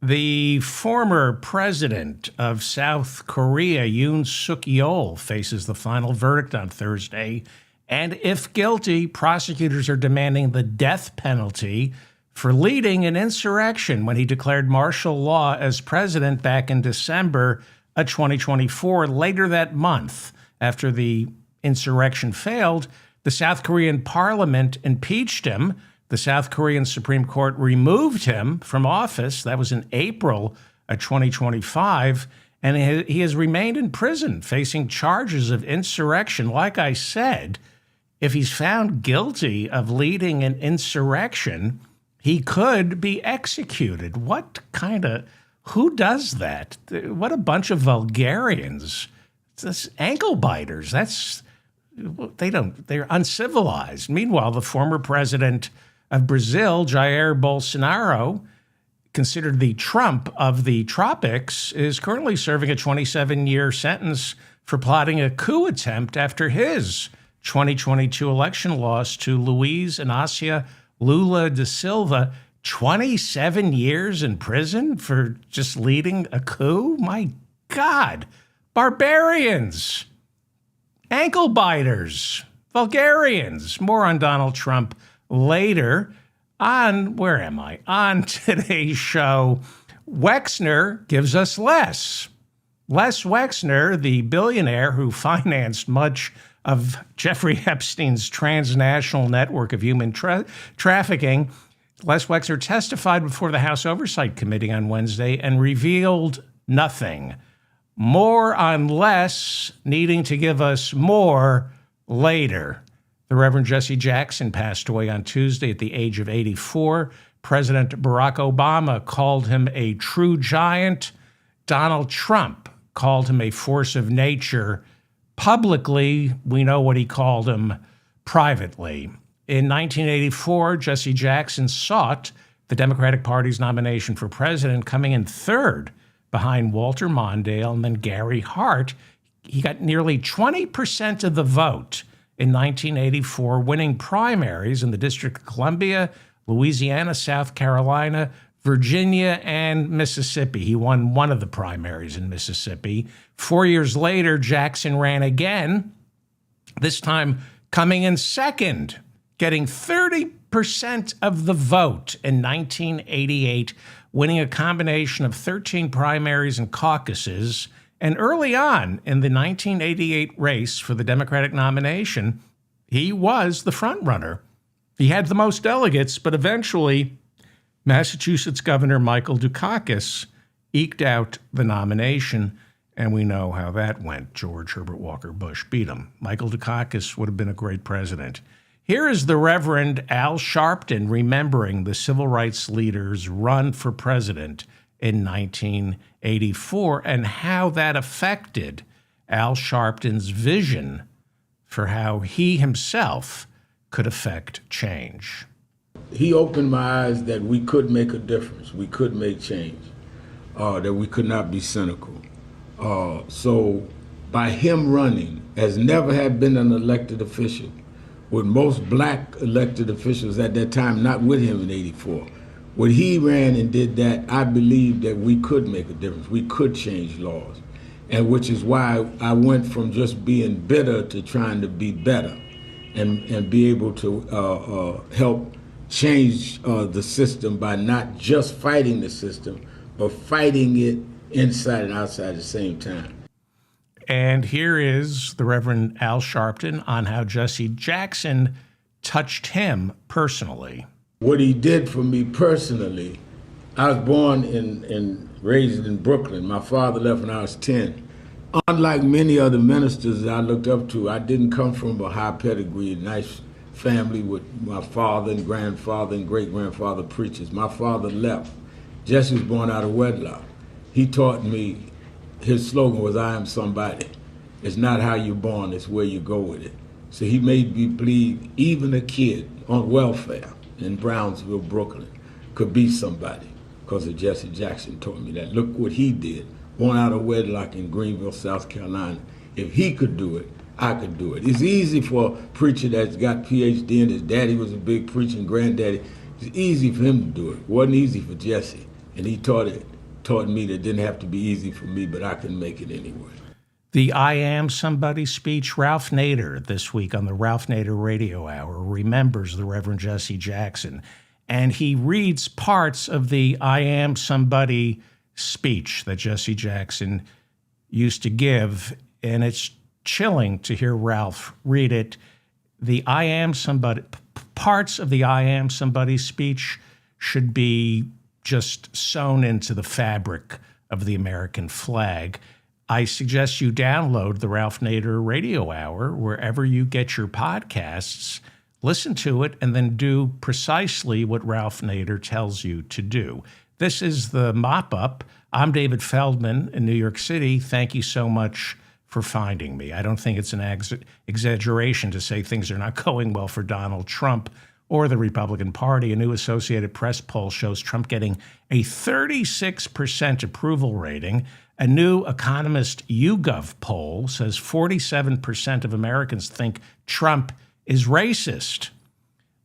The former president of South Korea, Yoon Suk Yeol, faces the final verdict on Thursday. And if guilty, prosecutors are demanding the death penalty for leading an insurrection when he declared martial law as president back in December of 2024. Later that month, after the insurrection failed, the South Korean parliament impeached him. The South Korean Supreme Court removed him from office. That was in April of 2025. And he has remained in prison facing charges of insurrection. Like I said, if he's found guilty of leading an insurrection, he could be executed. Who does that? What a bunch of vulgarians. It's ankle biters. They're uncivilized. Meanwhile, the former president of Brazil, Jair Bolsonaro, considered the Trump of the tropics, is currently serving a 27-year sentence for plotting a coup attempt after his 2022 election loss to Luiz Inácio Lula da Silva. 27 years in prison for just leading a coup? My God. Barbarians. Ankle biters. Vulgarians. More on Donald Trump later on, on today's show. Wexner gives us less. Les Wexner, the billionaire who financed much of Jeffrey Epstein's transnational network of human trafficking, Les Wexner testified before the House Oversight Committee on Wednesday and revealed nothing. More on Les needing to give us more later. The Reverend Jesse Jackson passed away on Tuesday at the age of 84. President Barack Obama called him a true giant. Donald Trump called him a force of nature. Publicly, we know what he called him privately. In 1984, Jesse Jackson sought the Democratic Party's nomination for president, coming in third behind Walter Mondale and then Gary Hart. He got nearly 20% of the vote in 1984, winning primaries in the District of Columbia, Louisiana, South Carolina, Virginia, and Mississippi. He won one of the primaries in Mississippi. 4 years later, Jackson ran again, this time coming in second, getting 30% of the vote in 1988, winning a combination of 13 primaries and caucuses. And early on in the 1988 race for the Democratic nomination, he was the frontrunner. He had the most delegates, but eventually Massachusetts Governor Michael Dukakis eked out the nomination, and we know how that went. George Herbert Walker Bush beat him. Michael Dukakis would have been a great president. Here is the Reverend Al Sharpton remembering the civil rights leaders' run for president in 1984 and how that affected Al Sharpton's vision for how he himself could affect change. He opened my eyes that we could make a difference, we could make change, that we could not be cynical. So by him running, as never had been an elected official, with most black elected officials at that time not with him in '84, when he ran and did that, I believed that we could make a difference, we could change laws, and which is why I went from just being bitter to trying to be better and be able to help change the system by not just fighting the system, but fighting it inside and outside at the same time. And here is the Reverend Al Sharpton on how Jesse Jackson touched him personally. What he did for me personally, I was born and raised in Brooklyn. My father left when I was 10. Unlike many other ministers that I looked up to, I didn't come from a high pedigree, nice family with my father and grandfather and great-grandfather preachers. My father left. Jesse was born out of wedlock. He taught me, his slogan was, I am somebody. It's not how you're born, it's where you go with it. So he made me believe even a kid on welfare in Brownsville, Brooklyn, could be somebody because of Jesse Jackson taught me that. Look what he did, born out of wedlock in Greenville, South Carolina. If he could do it, I could do it. It's easy for a preacher that's got PhD and his daddy was a big preacher and granddaddy. It's easy for him to do it. It wasn't easy for Jesse, and he taught it taught me that it didn't have to be easy for me, but I can make it anyway. The I Am Somebody speech, Ralph Nader this week on the Ralph Nader Radio Hour remembers the Reverend Jesse Jackson. And he reads parts of the I Am Somebody speech that Jesse Jackson used to give. And it's chilling to hear Ralph read it. The I Am Somebody, parts of the I Am Somebody speech should be just sewn into the fabric of the American flag. I suggest you download the Ralph Nader Radio Hour wherever you get your podcasts, listen to it, and then do precisely what Ralph Nader tells you to do. This is the Mop-Up. I'm David Feldman in New York City. Thank you so much for finding me. I don't think it's an exaggeration to say things are not going well for Donald Trump or the Republican Party. A new Associated Press poll shows Trump getting a 36% approval rating. A new Economist YouGov poll says 47% of Americans think Trump is racist.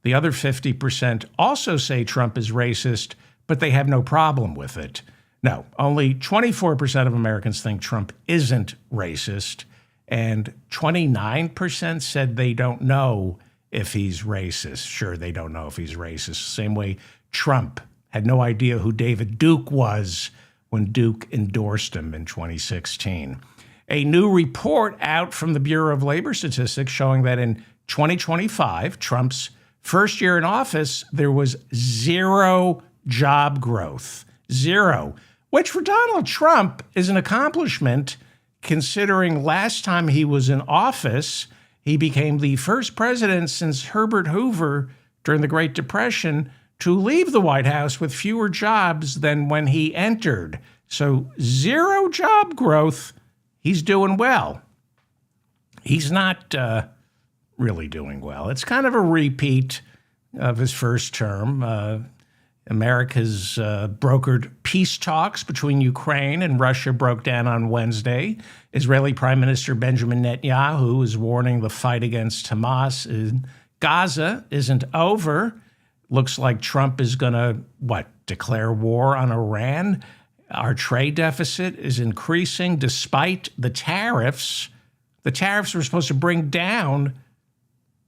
The other 50% also say Trump is racist, but they have no problem with it. No, only 24% of Americans think Trump isn't racist, and 29% said they don't know if he's racist. Sure, they don't know if he's racist. Same way Trump had no idea who David Duke was when Duke endorsed him in 2016. A new report out from the Bureau of Labor Statistics showing that in 2025, Trump's first year in office, there was zero job growth. Zero. Which for Donald Trump is an accomplishment considering last time he was in office, he became the first president since Herbert Hoover during the Great Depression to leave the White House with fewer jobs than when he entered. So zero job growth. He's doing well. He's not really doing well. It's kind of a repeat of his first term. America's brokered peace talks between Ukraine and Russia broke down on Wednesday. Israeli Prime Minister Benjamin Netanyahu is warning the fight against Hamas in Gaza isn't over. Looks like Trump is going to, declare war on Iran? Our trade deficit is increasing despite the tariffs. The tariffs were supposed to bring down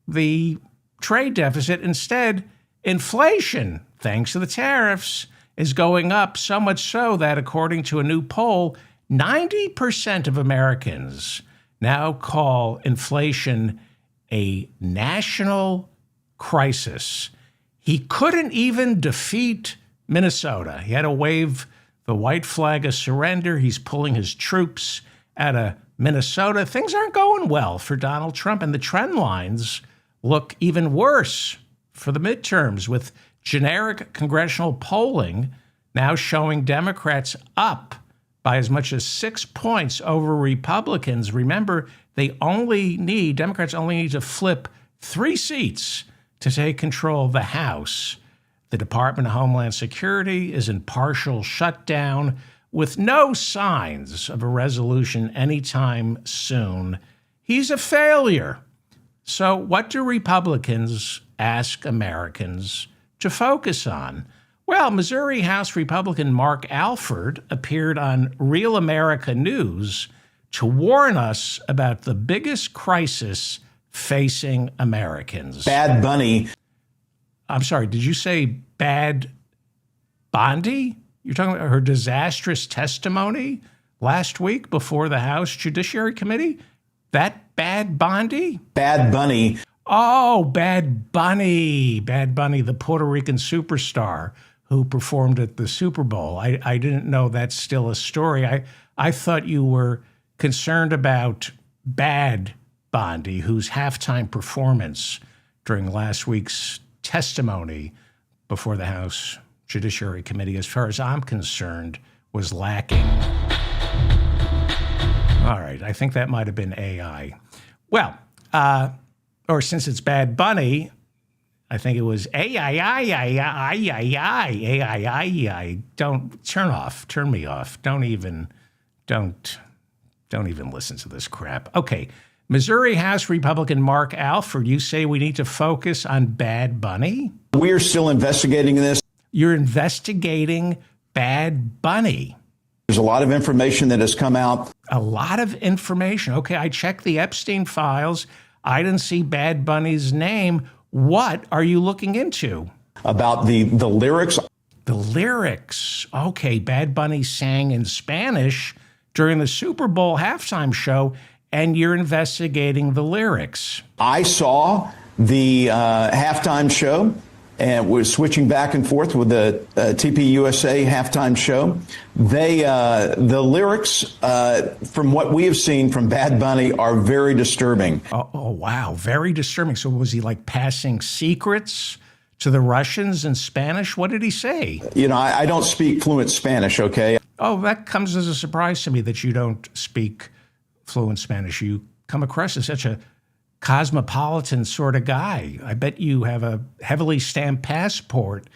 the trade deficit. Instead, inflation, thanks to the tariffs, is going up, so much so that, according to a new poll, 90% of Americans now call inflation a national crisis. He couldn't even defeat Minnesota. He had to wave the white flag of surrender. He's pulling his troops out of Minnesota. Things aren't going well for Donald Trump, and the trend lines look even worse for the midterms, with generic congressional polling now showing Democrats up by as much as 6 points over Republicans. Remember, Democrats only need to flip 3 seats to take control of the House. The Department of Homeland Security is in partial shutdown with no signs of a resolution anytime soon. He's a failure. So what do Republicans ask Americans to focus on? Well, Missouri House Republican Mark Alford appeared on Real America News to warn us about the biggest crisis facing Americans. Bad Bunny. I'm sorry, did you say Bad Bondi? You're talking about her disastrous testimony last week before the House Judiciary Committee? That Bad Bondi? Bad Bunny. Oh, Bad Bunny. Bad Bunny, the Puerto Rican superstar who performed at the Super Bowl. I didn't know that's still a story. I thought you were concerned about Bad Bondi, whose halftime performance during last week's testimony before the House Judiciary Committee, as far as I'm concerned, was lacking. All right, I think that might have been AI. Well, or since it's Bad Bunny, I think it was AI. Don't turn me off. Don't even listen to this crap. Okay. Missouri House Republican Mark Alford, you say we need to focus on Bad Bunny? We're still investigating this. You're investigating Bad Bunny. There's a lot of information that has come out. A lot of information. Okay, I checked the Epstein files. I didn't see Bad Bunny's name. What are you looking into? About the lyrics. The lyrics. Okay, Bad Bunny sang in Spanish during the Super Bowl halftime show, and you're investigating the lyrics. I saw the halftime show, and we're switching back and forth with the TPUSA halftime show. The lyrics, from what we have seen from Bad Bunny, are very disturbing. Oh, wow. Very disturbing. So was he like passing secrets to the Russians in Spanish? What did he say? You know, I don't speak fluent Spanish, okay? Oh, that comes as a surprise to me that you don't speak fluent Spanish. You come across as such a cosmopolitan sort of guy. I bet you have a heavily stamped passport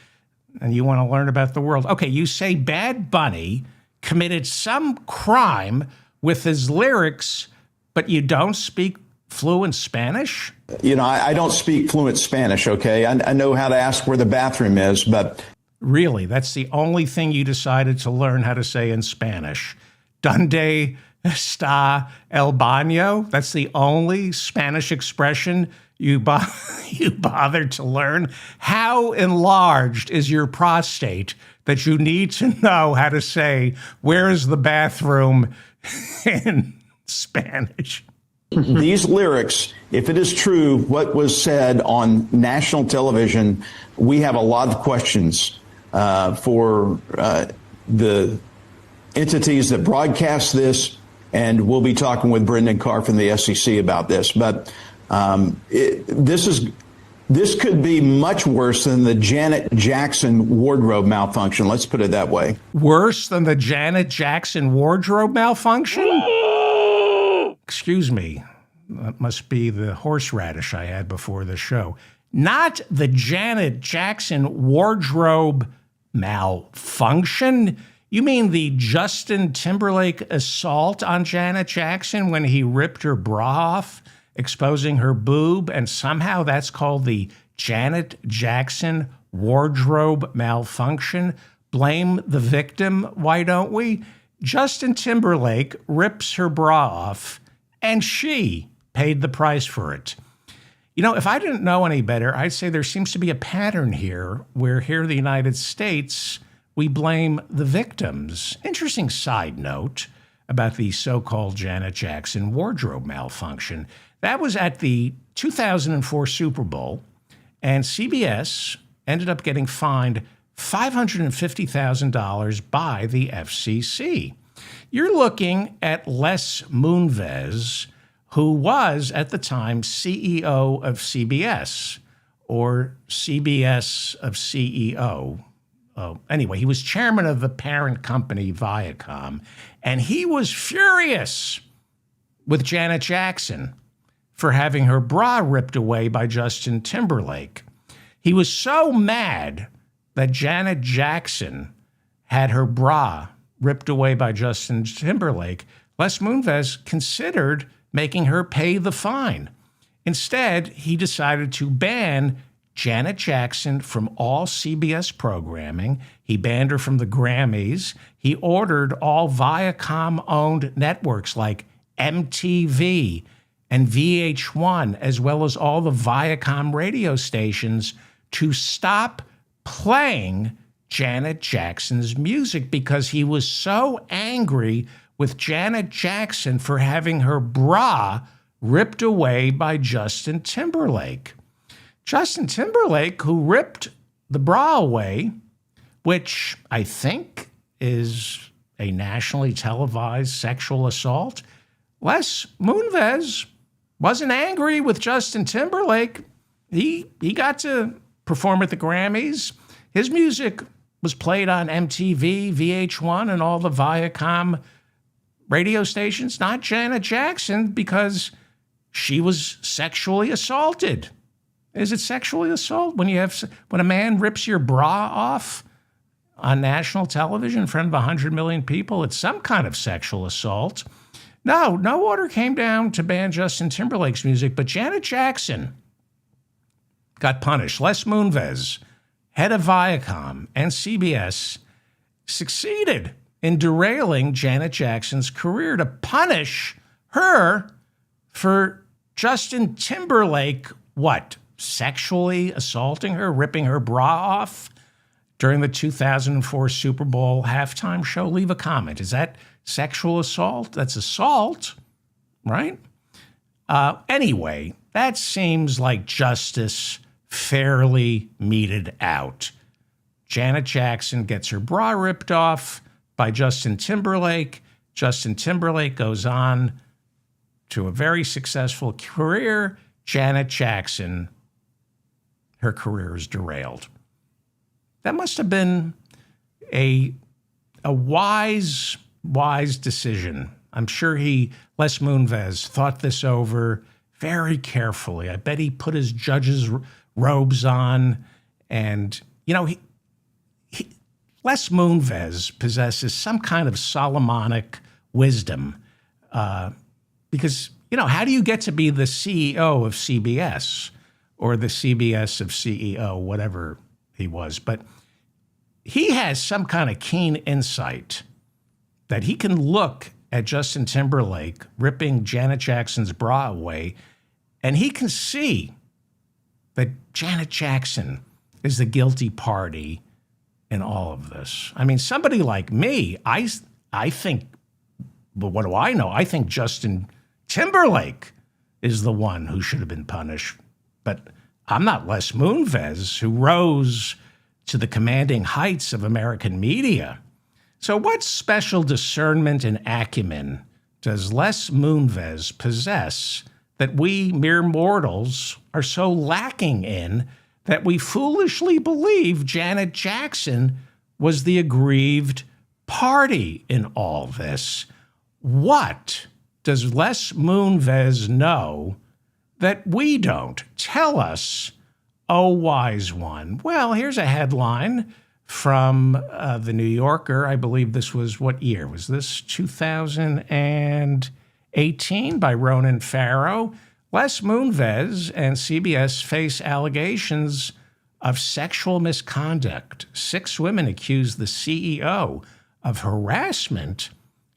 and you want to learn about the world. Okay, you say Bad Bunny committed some crime with his lyrics, but you don't speak fluent Spanish? You know, I don't speak fluent Spanish, okay? I know how to ask where the bathroom is, but... Really? That's the only thing you decided to learn how to say in Spanish? Donde está el baño? That's the only Spanish expression you bothered to learn? How enlarged is your prostate that you need to know how to say, where is the bathroom in Spanish? These lyrics, if it is true what was said on national television, we have a lot of questions for the entities that broadcast this, and we'll be talking with Brendan Carr from the SEC about this. But this could be much worse than the Janet Jackson wardrobe malfunction. Let's put it that way. Worse than the Janet Jackson wardrobe malfunction? Excuse me. That must be the horseradish I had before the show. Not the Janet Jackson wardrobe malfunction. You mean the Justin Timberlake assault on Janet Jackson when he ripped her bra off, exposing her boob, and somehow that's called the Janet Jackson wardrobe malfunction? Blame the victim, why don't we? Justin Timberlake rips her bra off, and she paid the price for it. You know, if I didn't know any better, I'd say there seems to be a pattern here where here in the United States, we blame the victims. Interesting side note about the so-called Janet Jackson wardrobe malfunction. That was at the 2004 Super Bowl, and CBS ended up getting fined $550,000 by the FCC. You're looking at Les Moonves, who was at the time CEO of CBS, or CBS of CEO. Anyway, he was chairman of the parent company Viacom, and he was furious with Janet Jackson for having her bra ripped away by Justin Timberlake. He was so mad that Janet Jackson had her bra ripped away by Justin Timberlake, Les Moonves considered making her pay the fine. Instead, he decided to ban Janet Jackson from all CBS programming. He banned her from the Grammys. He ordered all Viacom-owned networks like MTV and VH1, as well as all the Viacom radio stations, to stop playing Janet Jackson's music because he was so angry with Janet Jackson for having her bra ripped away by Justin Timberlake. Justin Timberlake, who ripped the bra away, which I think is a nationally televised sexual assault. Les Moonves wasn't angry with Justin Timberlake. He got to perform at the Grammys. His music was played on MTV, VH1, and all the Viacom radio stations, not Janet Jackson, because she was sexually assaulted. Is it sexually assault when a man rips your bra off on national television in front of 100 million people? It's some kind of sexual assault. No order came down to ban Justin Timberlake's music, but Janet Jackson got punished. Les Moonves, head of Viacom and CBS, succeeded in derailing Janet Jackson's career to punish her for Justin Timberlake, what, sexually assaulting her, ripping her bra off during the 2004 Super Bowl halftime show? Leave a comment. Is that sexual assault? That's assault, right? Anyway, that seems like justice fairly meted out. Janet Jackson gets her bra ripped off by Justin Timberlake. Justin Timberlake goes on to a very successful career. Janet Jackson, her career is derailed. That must have been a wise decision. I'm sure Les Moonves, thought this over very carefully. I bet he put his judge's robes on, and Les Moonves possesses some kind of Solomonic wisdom, because how do you get to be the CEO of CBS or the CBS of CEO, whatever he was? But he has some kind of keen insight that he can look at Justin Timberlake ripping Janet Jackson's bra away, and he can see that Janet Jackson is the guilty party in all of this. I mean, somebody like me, I think, but what do I know? I think Justin Timberlake is the one who should have been punished. But I'm not Les Moonves, who rose to the commanding heights of American media. So what special discernment and acumen does Les Moonves possess that we mere mortals are so lacking in that we foolishly believe Janet Jackson was the aggrieved party in all this? What does Les Moonves know that we don't? Tell us, oh wise one. Well, here's a headline from The New Yorker. I believe this was, what year? Was this 2018 by Ronan Farrow? Les Moonves and CBS face allegations of sexual misconduct. 6 women accuse the CEO of harassment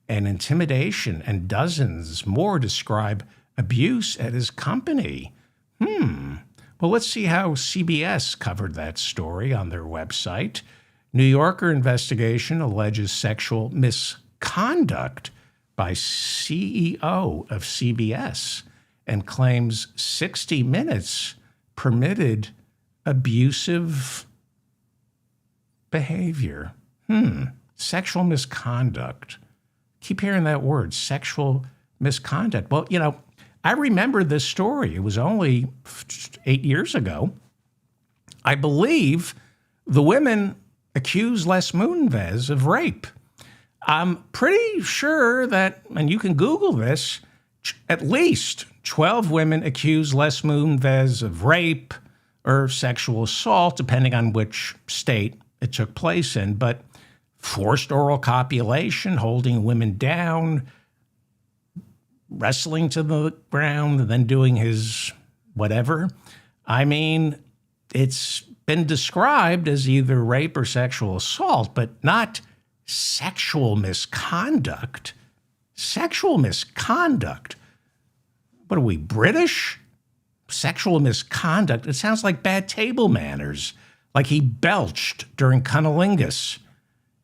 and intimidation, and dozens more describe abuse at his company. Well, let's see how CBS covered that story on their website. New Yorker investigation alleges sexual misconduct by CEO of CBS and claims 60 Minutes permitted abusive behavior. Sexual misconduct. Keep hearing that word, sexual misconduct. Well, I remember this story. It was only 8 years ago. I believe the women accused Les Moonves of rape. I'm pretty sure that, and you can Google this, at least 12 women accused Les Moonves of rape or sexual assault, depending on which state it took place in. But forced oral copulation, holding women down, wrestling to the ground, and then doing his whatever. I mean, it's been described as either rape or sexual assault, but not sexual misconduct. Sexual misconduct? What are we, British? Sexual misconduct? It sounds like bad table manners, like he belched during cunnilingus.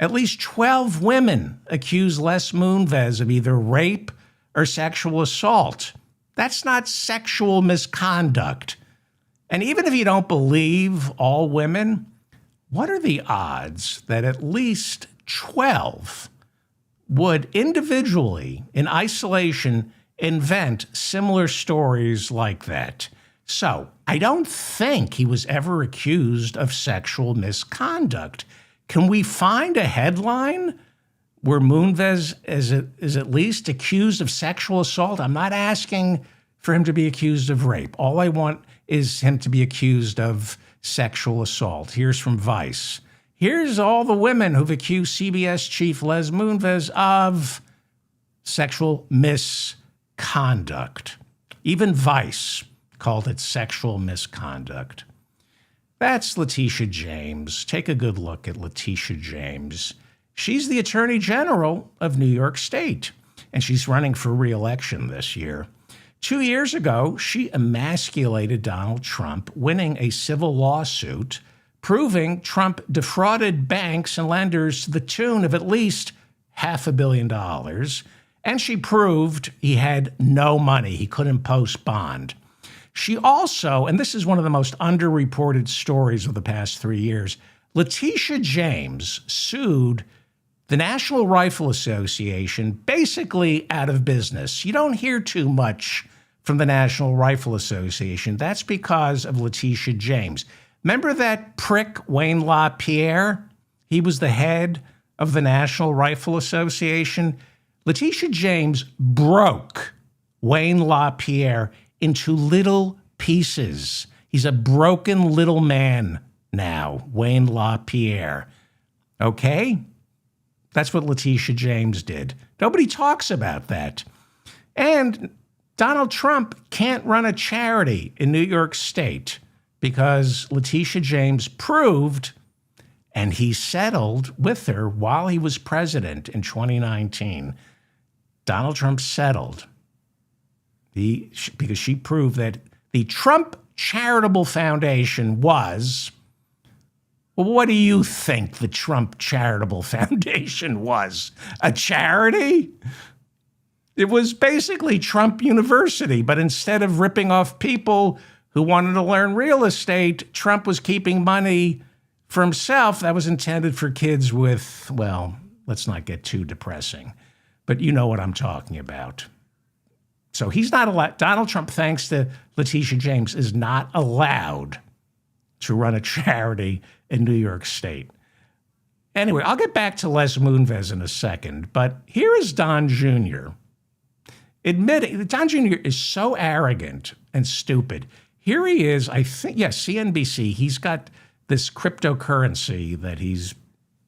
At least 12 women accuse Les Moonves of either rape or sexual assault. That's not sexual misconduct. And even if you don't believe all women, what are the odds that at least 12 would individually, in isolation, invent similar stories like that? So I don't think he was ever accused of sexual misconduct. Can we find a headline where Moonves is at least accused of sexual assault? I'm not asking for him to be accused of rape. All I want is him to be accused of sexual assault. Here's from Vice. Here's all the women who've accused CBS chief Les Moonves of sexual misconduct. Even Vice called it sexual misconduct. That's Letitia James. Take a good look at Letitia James. She's the Attorney General of New York State, and she's running for re-election this year. 2 years ago, she emasculated Donald Trump, winning a civil lawsuit proving Trump defrauded banks and lenders to the tune of at least $500 million. And she proved he had no money. He couldn't post bond. She also, and this is one of the most underreported stories of the past 3 years, Letitia James sued the National Rifle Association, basically out of business. You don't hear too much from the National Rifle Association. That's because of Letitia James. Remember that prick, Wayne LaPierre? He was the head of the National Rifle Association. Letitia James broke Wayne LaPierre into little pieces. He's a broken little man now, Wayne LaPierre. Okay? That's what Letitia James did. Nobody talks about that. And Donald Trump can't run a charity in New York State because Letitia James proved, and he settled with her while he was president in 2019. Donald Trump settled because she proved that the Trump Charitable Foundation was, well, what do you think the Trump Charitable Foundation was? A charity? It was basically Trump University, but instead of ripping off people who wanted to learn real estate, Trump was keeping money for himself that was intended for kids with, well, let's not get too depressing, but you know what I'm talking about. So he's not allowed, Donald Trump, thanks to Letitia James, is not allowed to run a charity in New York State. Anyway, I'll get back to Les Moonves in a second, but here is Don Jr. admitting that Don Jr. is so arrogant and stupid. Here he is, I think, yes, CNBC. He's got this cryptocurrency that he's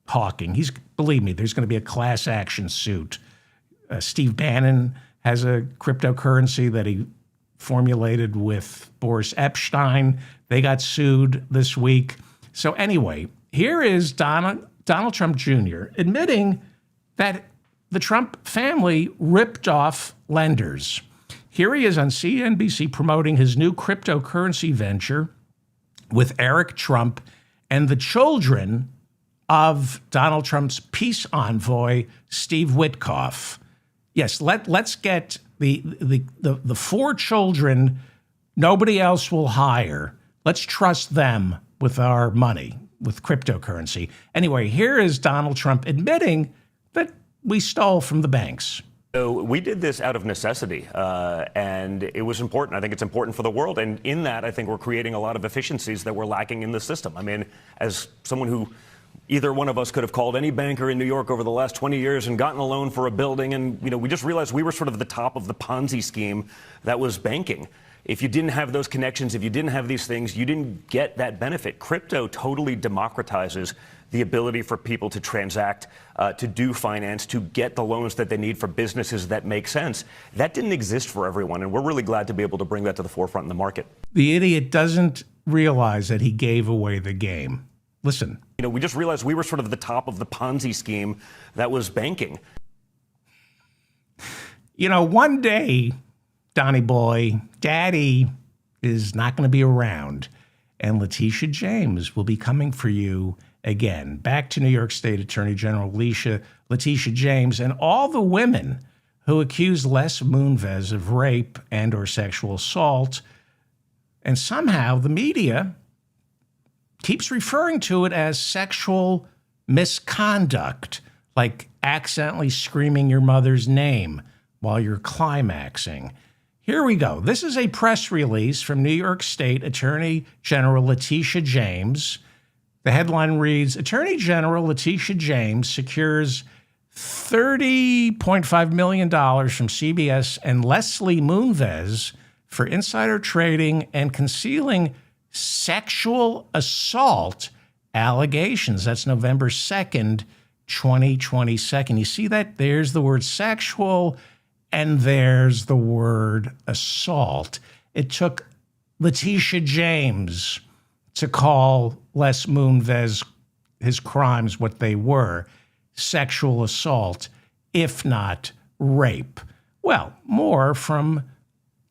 hawking. Believe me, there's going to be a class action suit. Steve Bannon has a cryptocurrency that he formulated with Boris Epstein. They got sued this week. So anyway, here is Donald Trump Jr. admitting that the Trump family ripped off lenders. Here he is on CNBC promoting his new cryptocurrency venture with Eric Trump and the children of Donald Trump's peace envoy, Steve Witkoff. Yes, let's get the 4 children nobody else will hire. Let's trust them with our money, with cryptocurrency. Anyway, here is Donald Trump admitting that we stole from the banks. So we did this out of necessity, and it was important. I think it's important for the world. And in that, I think we're creating a lot of efficiencies that we're lacking in the system. I mean, as someone who either one of us could have called any banker in New York over the last 20 years and gotten a loan for a building, and we just realized we were sort of the top of the Ponzi scheme that was banking. If you didn't have those connections, if you didn't have these things, you didn't get that benefit. Crypto totally democratizes the ability for people to transact, to do finance, to get the loans that they need for businesses that make sense. That didn't exist for everyone, and we're really glad to be able to bring that to the forefront in the market. The idiot doesn't realize that he gave away the game. Listen. We just realized we were sort of the top of the Ponzi scheme that was banking. One day, Donnie boy, Daddy is not going to be around, and Letitia James will be coming for you again. Back to New York State Attorney General Letitia James and all the women who accused Les Moonves of rape and or sexual assault, and somehow the media keeps referring to it as sexual misconduct, like accidentally screaming your mother's name while you're climaxing. Here we go. This is a press release from New York State Attorney General Letitia James. The headline reads, Attorney General Letitia James secures $30.5 million from CBS and Leslie Moonves for insider trading and concealing sexual assault allegations. That's November 2nd, 2022. You see that? There's the word sexual and there's the word assault. It took Letitia James to call Les Moonves his crimes what they were. sexual assault, if not rape. Well, more from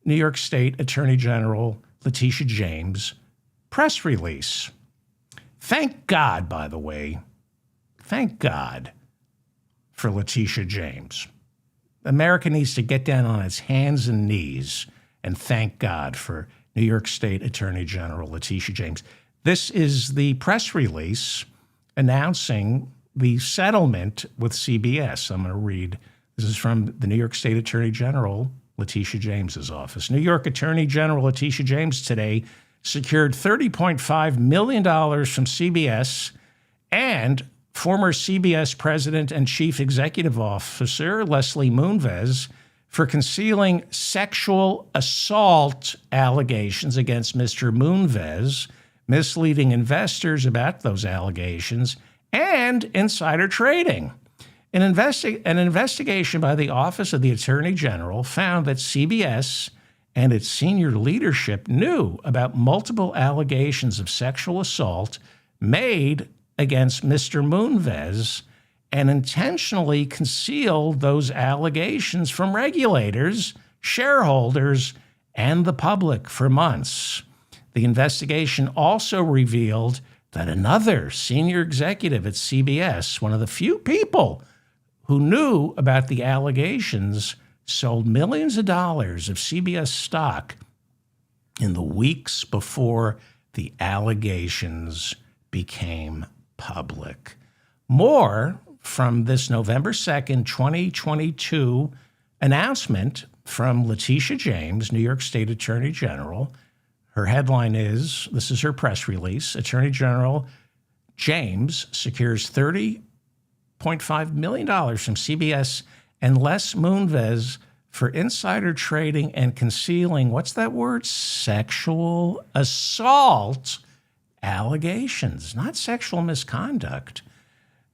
New York State Attorney General Letitia James' press release. Thank God, by the way, thank God for Letitia James. America needs to get down on its hands and knees and thank God for New York State Attorney General Letitia James. This is the press release announcing the settlement with CBS. I'm going to read. This is from the New York State Attorney General Letitia James's office. New York Attorney General Letitia James today secured $30.5 million from CBS and former CBS President and Chief Executive Officer Leslie Moonves for concealing sexual assault allegations against Mr. Moonves, misleading investors about those allegations, and insider trading. An investigation by the Office of the Attorney General found that CBS and its senior leadership knew about multiple allegations of sexual assault made against Mr. Moonves and intentionally concealed those allegations from regulators, shareholders, and the public for months. The investigation also revealed that another senior executive at CBS, one of the few people who knew about the allegations, sold millions of dollars of CBS stock in the weeks before the allegations became public. More from this November 2nd, 2022 announcement from Letitia James, New York State Attorney General. Her headline is, this is her press release, Attorney General James secures $30.5 million from CBS and Les Moonves for insider trading and concealing, what's that word? Sexual assault allegations, not sexual misconduct.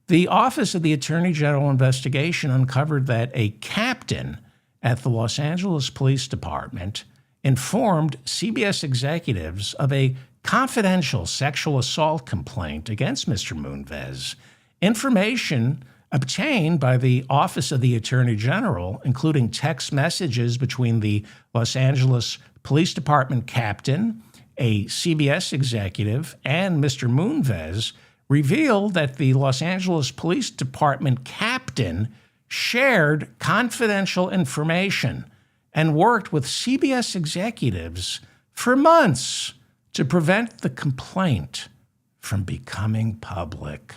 The Office of the Attorney General investigation uncovered that a captain at the Los Angeles Police Department informed CBS executives of a confidential sexual assault complaint against Mr. Moonves. Information obtained by the Office of the Attorney General, including text messages between the Los Angeles Police Department captain, a CBS executive, and Mr. Moonves, revealed that the Los Angeles Police Department captain shared confidential information and worked with CBS executives for months to prevent the complaint from becoming public.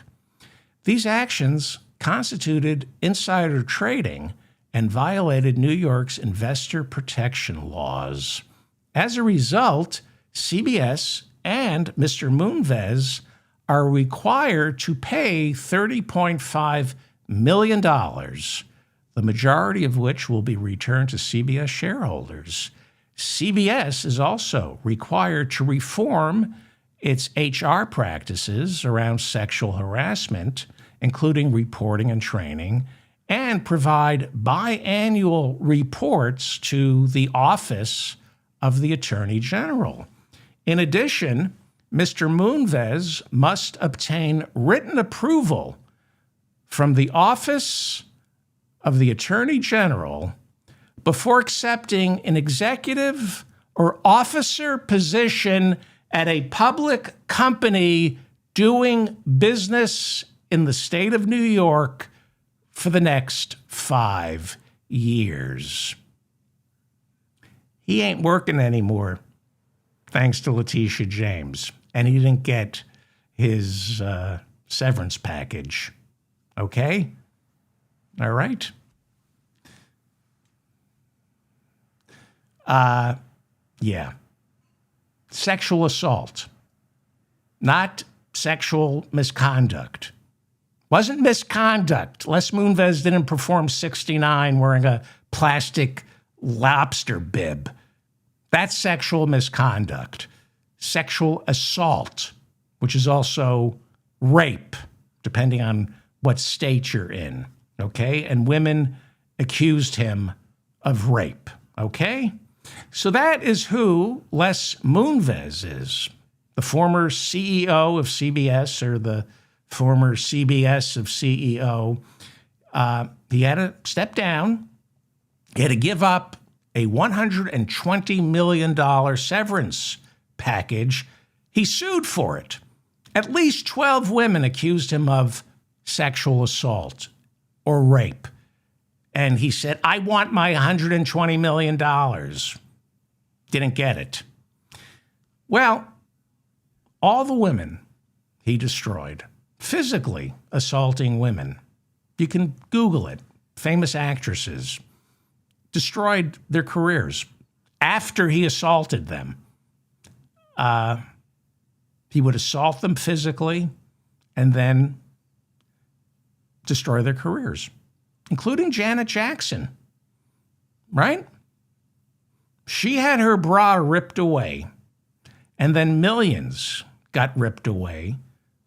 These actions constituted insider trading and violated New York's investor protection laws. As a result, CBS and Mr. Moonves are required to pay $30.5 million, the majority of which will be returned to CBS shareholders. CBS is also required to reform its HR practices around sexual harassment, including reporting and training, and provide biannual reports to the Office of the Attorney General. In addition, Mr. Moonves must obtain written approval from the Office of the Attorney General before accepting an executive or officer position at a public company doing business in the state of New York for the next 5 years. He ain't working anymore, thanks to Letitia James, and he didn't get his severance package. Okay? All right? Yeah. Sexual assault, not sexual misconduct. Wasn't misconduct. Les Moonves didn't perform 69 wearing a plastic lobster bib. That's sexual misconduct. Sexual assault, which is also rape, depending on what state you're in, okay? And women accused him of rape, okay? So that is who Les Moonves is, the former CEO of CBS, or the former CBS of CEO. He had to step down. He had to give up a $120 million severance package. He sued for it. At least 12 women accused him of sexual assault or rape. And he said, I want my $120 million. Didn't get it. Well, all the women he destroyed, physically assaulting women. You can Google it. Famous actresses destroyed their careers after he assaulted them. He would assault them physically and then destroy their careers, including Janet Jackson, right? She had her bra ripped away, and then millions got ripped away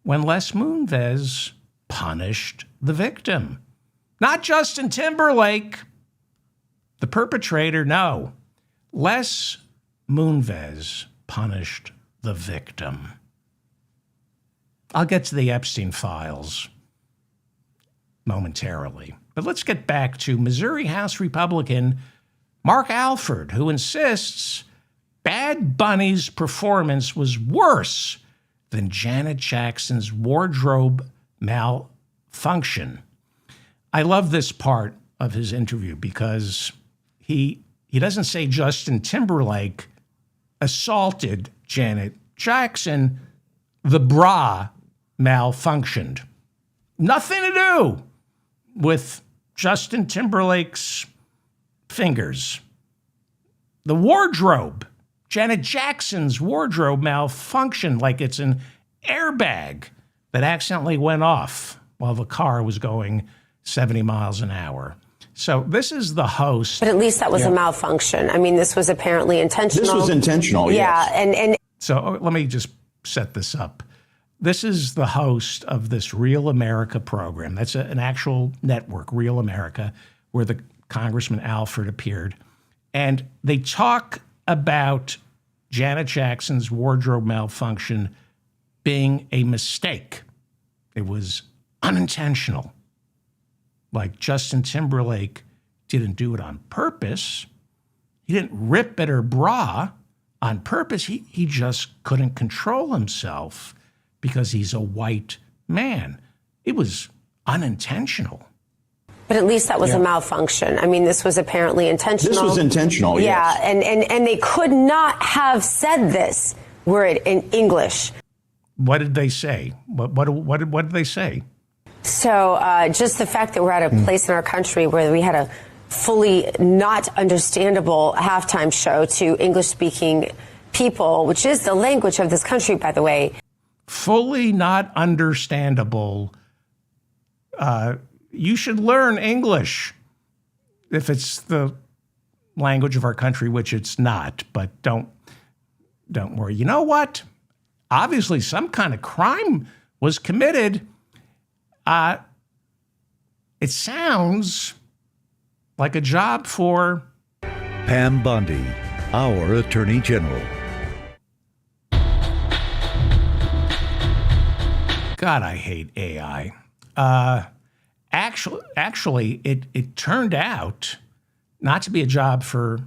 when Les Moonves punished the victim. Not Justin Timberlake, the perpetrator, no. Les Moonves punished the victim. I'll get to the Epstein files momentarily. But let's get back to Missouri House Republican Mark Alford, who insists Bad Bunny's performance was worse than Janet Jackson's wardrobe malfunction. I love this part of his interview because he doesn't say Justin Timberlake assaulted Janet Jackson. The bra malfunctioned. Nothing to do with Justin Timberlake's fingers. The wardrobe, Janet Jackson's wardrobe malfunctioned like it's an airbag that accidentally went off while the car was going 70 miles an hour. So this is the host. But at least that was a malfunction. I mean, this was apparently intentional. This was intentional, yeah, yes. and So let me just set this up. This is the host of this Real America program. That's an actual network, Real America, where the Congressman Alford appeared. And they talk about Janet Jackson's wardrobe malfunction being a mistake. It was unintentional. Like Justin Timberlake didn't do it on purpose. He didn't rip at her bra on purpose. He just couldn't control himself because he's a white man. It was unintentional. but at least that was a malfunction. I mean, this was apparently intentional. This was intentional, yeah, yes. and they could not have said this were it in English. What did they say? What did they say? So just the fact that we're at a place in our country where we had a fully not understandable halftime show to English-speaking people, which is the language of this country, by the way. Fully not understandable. You should learn English if it's the language of our country, which it's not. But don't worry. You know what? Obviously, some kind of crime was committed. It sounds like a job for Pam Bondi, our Attorney General. God, I hate AI. Actually, it turned out not to be a job for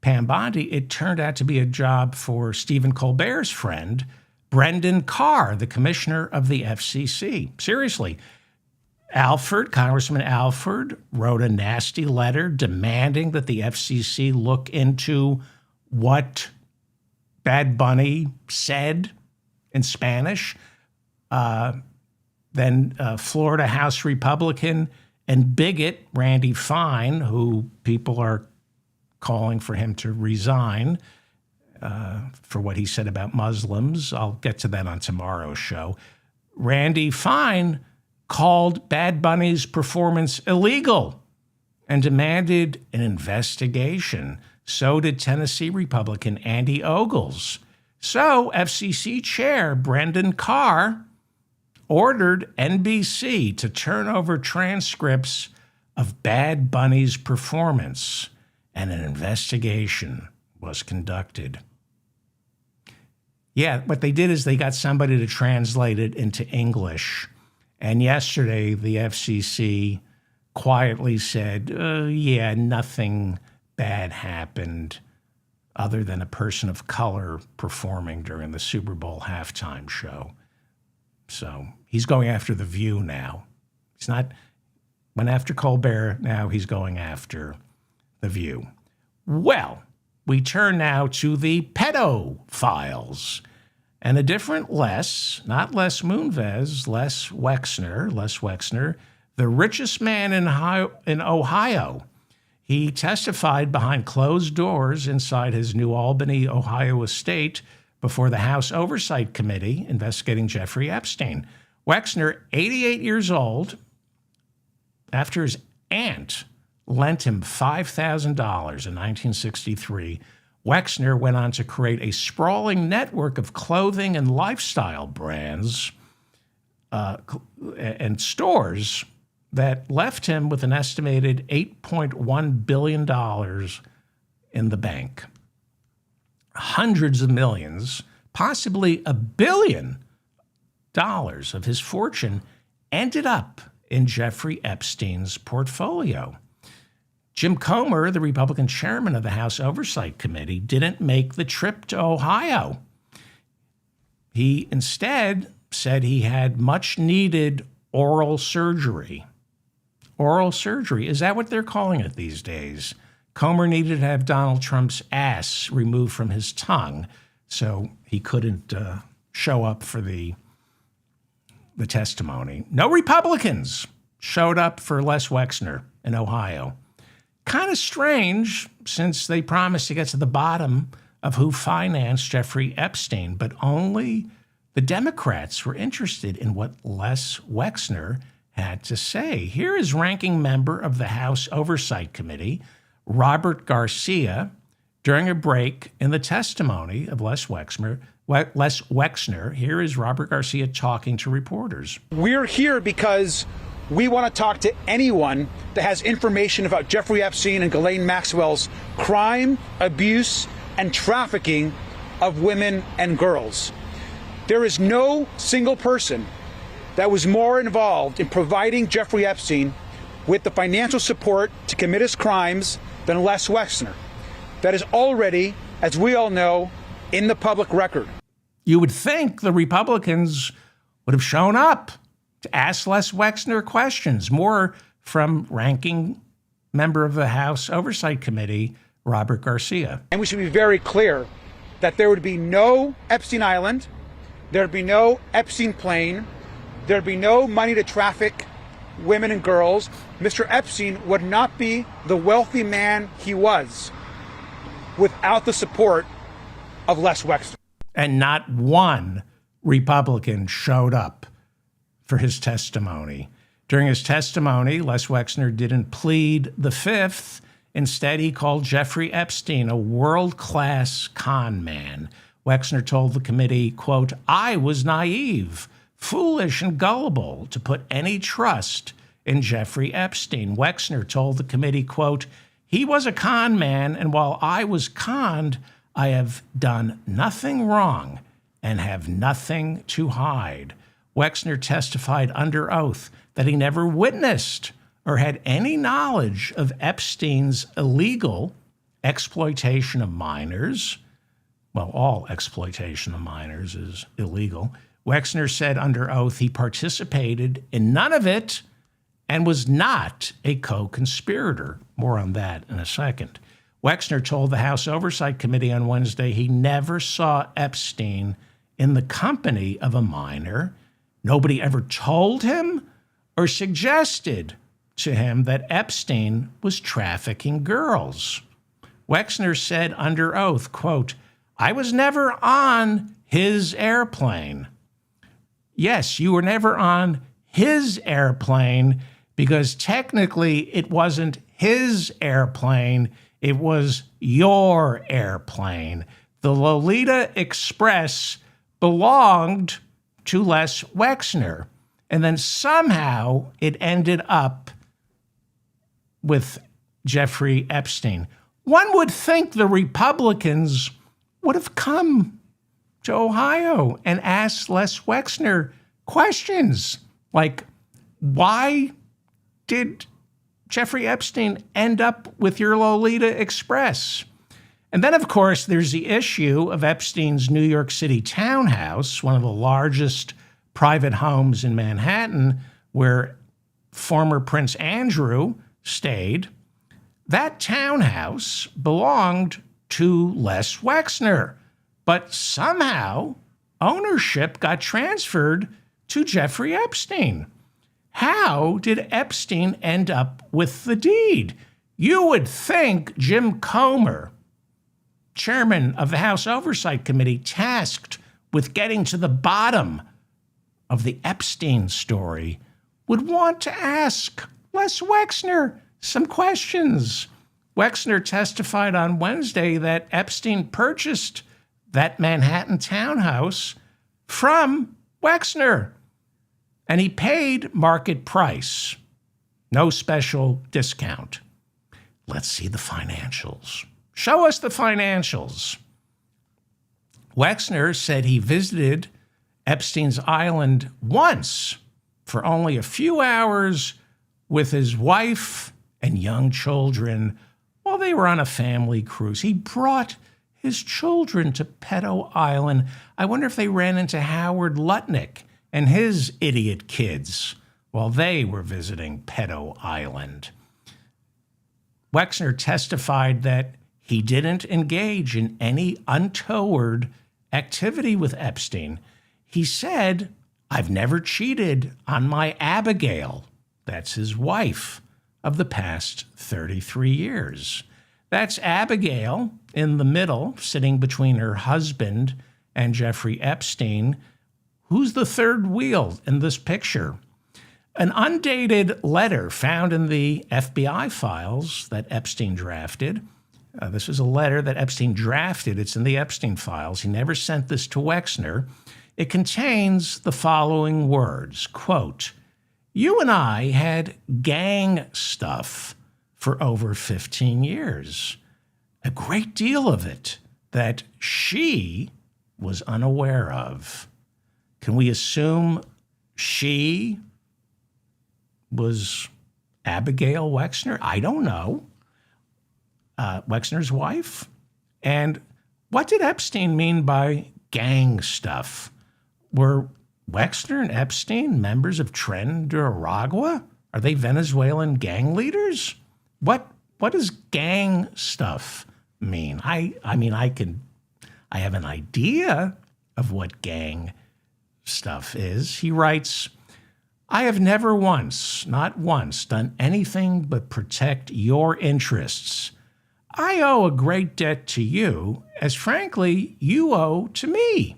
Pam Bondi. It turned out to be a job for Stephen Colbert's friend, Brendan Carr, the commissioner of the FCC. Seriously. Congressman Alford wrote a nasty letter demanding that the FCC look into what Bad Bunny said in Spanish. Then Florida House Republican and bigot Randy Fine, who people are calling for him to resign for what he said about Muslims. I'll get to that on tomorrow's show. Randy Fine called Bad Bunny's performance illegal and demanded an investigation. So did Tennessee Republican Andy Ogles. So FCC Chair Brendan Carr ordered NBC to turn over transcripts of Bad Bunny's performance, and an investigation was conducted. Yeah, what they did is they got somebody to translate it into English. And yesterday, the FCC quietly said, yeah, nothing bad happened other than a person of color performing during the Super Bowl halftime show. So he's going after The View now. He's not went after Colbert, now he's going after The View. Well, we turn now to the pedophiles. And a different not Les Moonves, Les Wexner, the richest man in Ohio. He testified behind closed doors inside his New Albany, Ohio estate before the House Oversight Committee investigating Jeffrey Epstein. Wexner, 88 years old, after his aunt lent him $5,000 in 1963, Wexner went on to create a sprawling network of clothing and lifestyle brands and stores that left him with an estimated $8.1 billion in the bank. Hundreds of millions, possibly $1 billion of his fortune ended up in Jeffrey Epstein's portfolio. Jim Comer, the Republican chairman of the House Oversight Committee, didn't make the trip to Ohio. He instead said he had much needed oral surgery. Oral surgery, is that what they're calling it these days? Comer needed to have Donald Trump's ass removed from his tongue, so he couldn't show up for the testimony. No Republicans showed up for Les Wexner in Ohio. Kind of strange, since they promised to get to the bottom of who financed Jeffrey Epstein, but only the Democrats were interested in what Les Wexner had to say. Here is ranking member of the House Oversight Committee, Robert Garcia, during a break in the testimony of Les Wexner. Here is Robert Garcia talking to reporters. We're here because we want to talk to anyone that has information about Jeffrey Epstein and Ghislaine Maxwell's crime, abuse, and trafficking of women and girls. There is no single person that was more involved in providing Jeffrey Epstein with the financial support to commit his crimes than Les Wexner. That is already, as we all know, in the public record. You would think the Republicans would have shown up to ask Les Wexner questions, more from ranking member of the House Oversight Committee, Robert Garcia. And we should be very clear that there would be no Epstein Island, there would be no Epstein plane, there would be no money to traffic women and girls. Mr. Epstein would not be the wealthy man he was without the support of Les Wexner. And not one Republican showed up for his testimony. During his testimony, Les Wexner didn't plead the fifth. Instead, he called Jeffrey Epstein a world-class con man. Wexner told the committee, quote, "I was naive, foolish, and gullible to put any trust in Jeffrey Epstein." Wexner told the committee, quote, "He was a con man, and while I was conned, I have done nothing wrong and have nothing to hide." Wexner testified under oath that he never witnessed or had any knowledge of Epstein's illegal exploitation of minors. Well, all exploitation of minors is illegal. Wexner said under oath he participated in none of it and was not a co-conspirator. More on that in a second. Wexner told the House Oversight Committee on Wednesday he never saw Epstein in the company of a minor. Nobody ever told him or suggested to him that Epstein was trafficking girls. Wexner said under oath, quote, "I was never on his airplane." Yes, you were never on his airplane because technically it wasn't his airplane, it was your airplane. The Lolita Express belonged to Les Wexner, and then somehow it ended up with Jeffrey Epstein. One would think the Republicans would have come to Ohio and asked Les Wexner questions. Like, why did Jeffrey Epstein end up with your Lolita Express? And then, of course, there's the issue of Epstein's New York City townhouse, one of the largest private homes in Manhattan, where former Prince Andrew stayed. That townhouse belonged to Les Wexner, but somehow ownership got transferred to Jeffrey Epstein. How did Epstein end up with the deed? You would think Jim Comer, chairman of the House Oversight Committee, tasked with getting to the bottom of the Epstein story, would want to ask Les Wexner some questions. Wexner testified on Wednesday that Epstein purchased that Manhattan townhouse from Wexner, and he paid market price, no special discount. Let's see the financials. Show us the financials. Wexner said he visited Epstein's Island once for only a few hours with his wife and young children while they were on a family cruise. He brought his children to Pedo Island. I wonder if they ran into Howard Lutnick and his idiot kids while they were visiting Pedo Island. Wexner testified that he didn't engage in any untoward activity with Epstein. He said, "I've never cheated on my Abigail," that's his wife, of the past 33 years. That's Abigail in the middle, sitting between her husband and Jeffrey Epstein. Who's the third wheel in this picture? An undated letter found in the FBI files that Epstein drafted. This is a letter that Epstein drafted. It's in the Epstein files. He never sent this to Wexner. It contains the following words, quote, "You and I had gang stuff for over 15 years, a great deal of it that she was unaware of." Can we assume she was Abigail Wexner? I don't know. Wexner's wife? And what did Epstein mean by gang stuff? Were Wexner and Epstein members of Tren de Aragua? Are they Venezuelan gang leaders? What does gang stuff mean? I have an idea of what gang stuff is. He writes, "I have never once, not once, done anything but protect your interests. I owe a great debt to you, as frankly, you owe to me.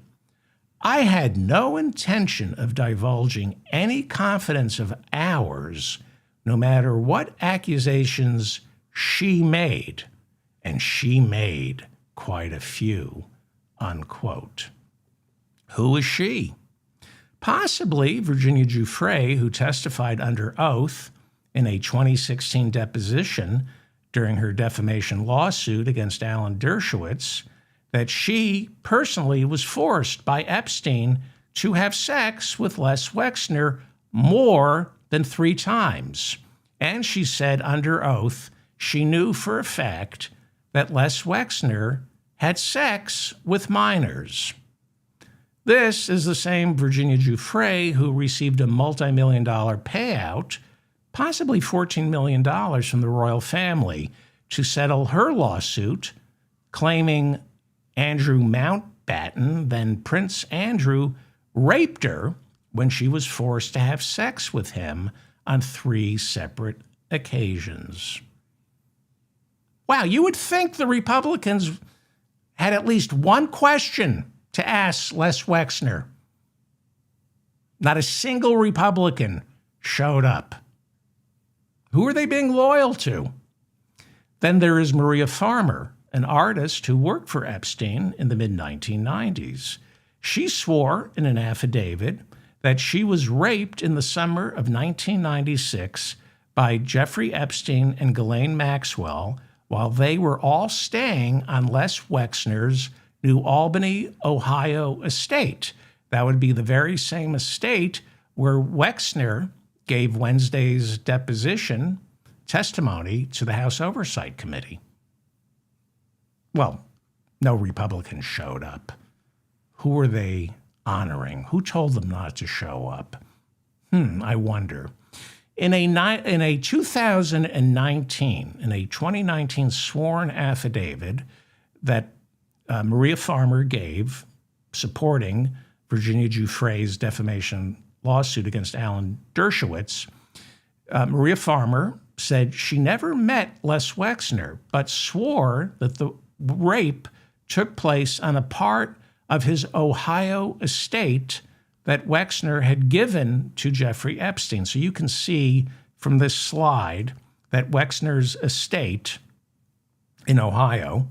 I had no intention of divulging any confidence of ours, no matter what accusations she made, and she made quite a few," unquote. Who is she? Possibly Virginia Giuffre, who testified under oath in a 2016 deposition during her defamation lawsuit against Alan Dershowitz, that she personally was forced by Epstein to have sex with Les Wexner more than 3 times. And she said under oath she knew for a fact that Les Wexner had sex with minors. This is the same Virginia Giuffre who received a multi-million-dollar payout, possibly $14 million from the royal family, to settle her lawsuit, claiming Andrew Mountbatten, then Prince Andrew, raped her when she was forced to have sex with him on 3 separate occasions. Wow, you would think the Republicans had at least one question to ask Les Wexner. Not a single Republican showed up. Who are they being loyal to? Then there is Maria Farmer, an artist who worked for Epstein in the mid-1990s. She swore in an affidavit that she was raped in the summer of 1996 by Jeffrey Epstein and Ghislaine Maxwell while they were all staying on Les Wexner's New Albany, Ohio estate. That would be the very same estate where Wexner gave Wednesday's deposition testimony to the House Oversight Committee. Well, no Republicans showed up. Who were they honoring? Who told them not to show up? I wonder. In a 2019 sworn affidavit that Maria Farmer gave supporting Virginia Giuffre's defamation lawsuit against Alan Dershowitz, Maria Farmer said she never met Les Wexner, but swore that the rape took place on a part of his Ohio estate that Wexner had given to Jeffrey Epstein. So you can see from this slide that Wexner's estate in Ohio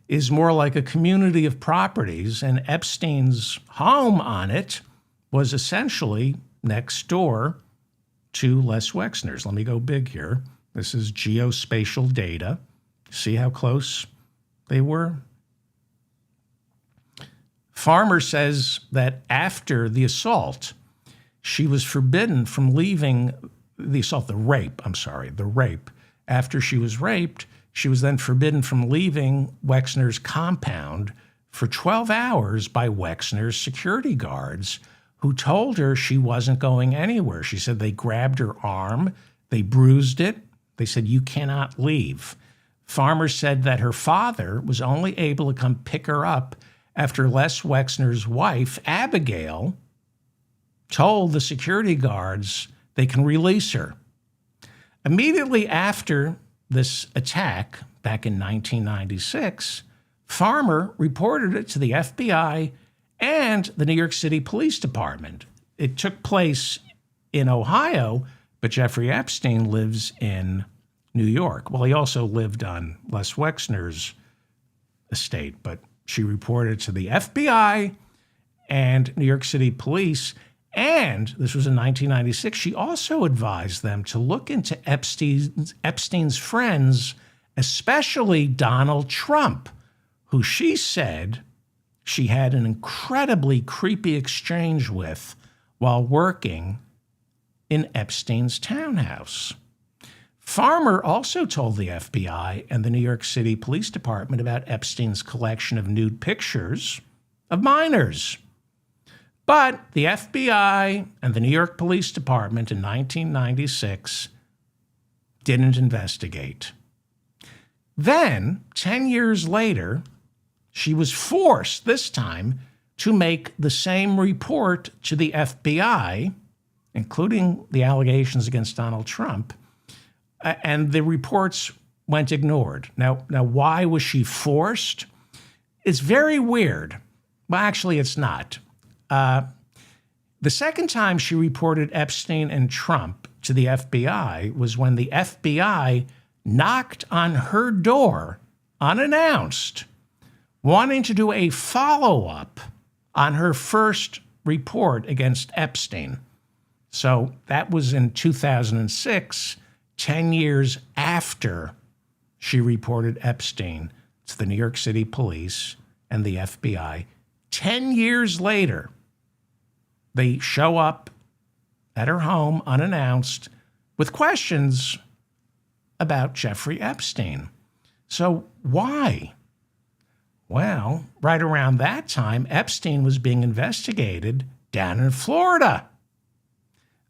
is more like a community of properties, and Epstein's home on it was essentially next door to Les Wexner's. Let me go big here. This is geospatial data. See how close they were? Farmer says that after the assault, she was forbidden from leaving the rape. After she was raped, she was then forbidden from leaving Wexner's compound for 12 hours by Wexner's security guards, who told her she wasn't going anywhere. She said they grabbed her arm, they bruised it, they said, "You cannot leave." Farmer said that her father was only able to come pick her up after Les Wexner's wife, Abigail, told the security guards they can release her. Immediately after this attack, back in 1996, Farmer reported it to the FBI and the New York City Police Department. It took place in Ohio, but Jeffrey Epstein lives in New York. Well, he also lived on Les Wexner's estate, but she reported to the FBI and New York City Police, and this was in 1996. She also advised them to look into Epstein's friends, especially Donald Trump, who she said she had an incredibly creepy exchange with while working in Epstein's townhouse. Farmer also told the FBI and the New York City Police Department about Epstein's collection of nude pictures of minors. But the FBI and the New York Police Department in 1996 didn't investigate. Then, 10 years later, she was forced this time to make the same report to the FBI, including the allegations against Donald Trump, and the reports went ignored. Now, why was she forced? It's very weird. Well, actually, it's not. The second time she reported Epstein and Trump to the FBI was when the FBI knocked on her door unannounced, wanting to do a follow-up on her first report against Epstein. So that was in 2006, 10 years after she reported Epstein to the New York City Police and the FBI. 10 years later, they show up at her home unannounced with questions about Jeffrey Epstein. So why? Well, right around that time, Epstein was being investigated down in Florida.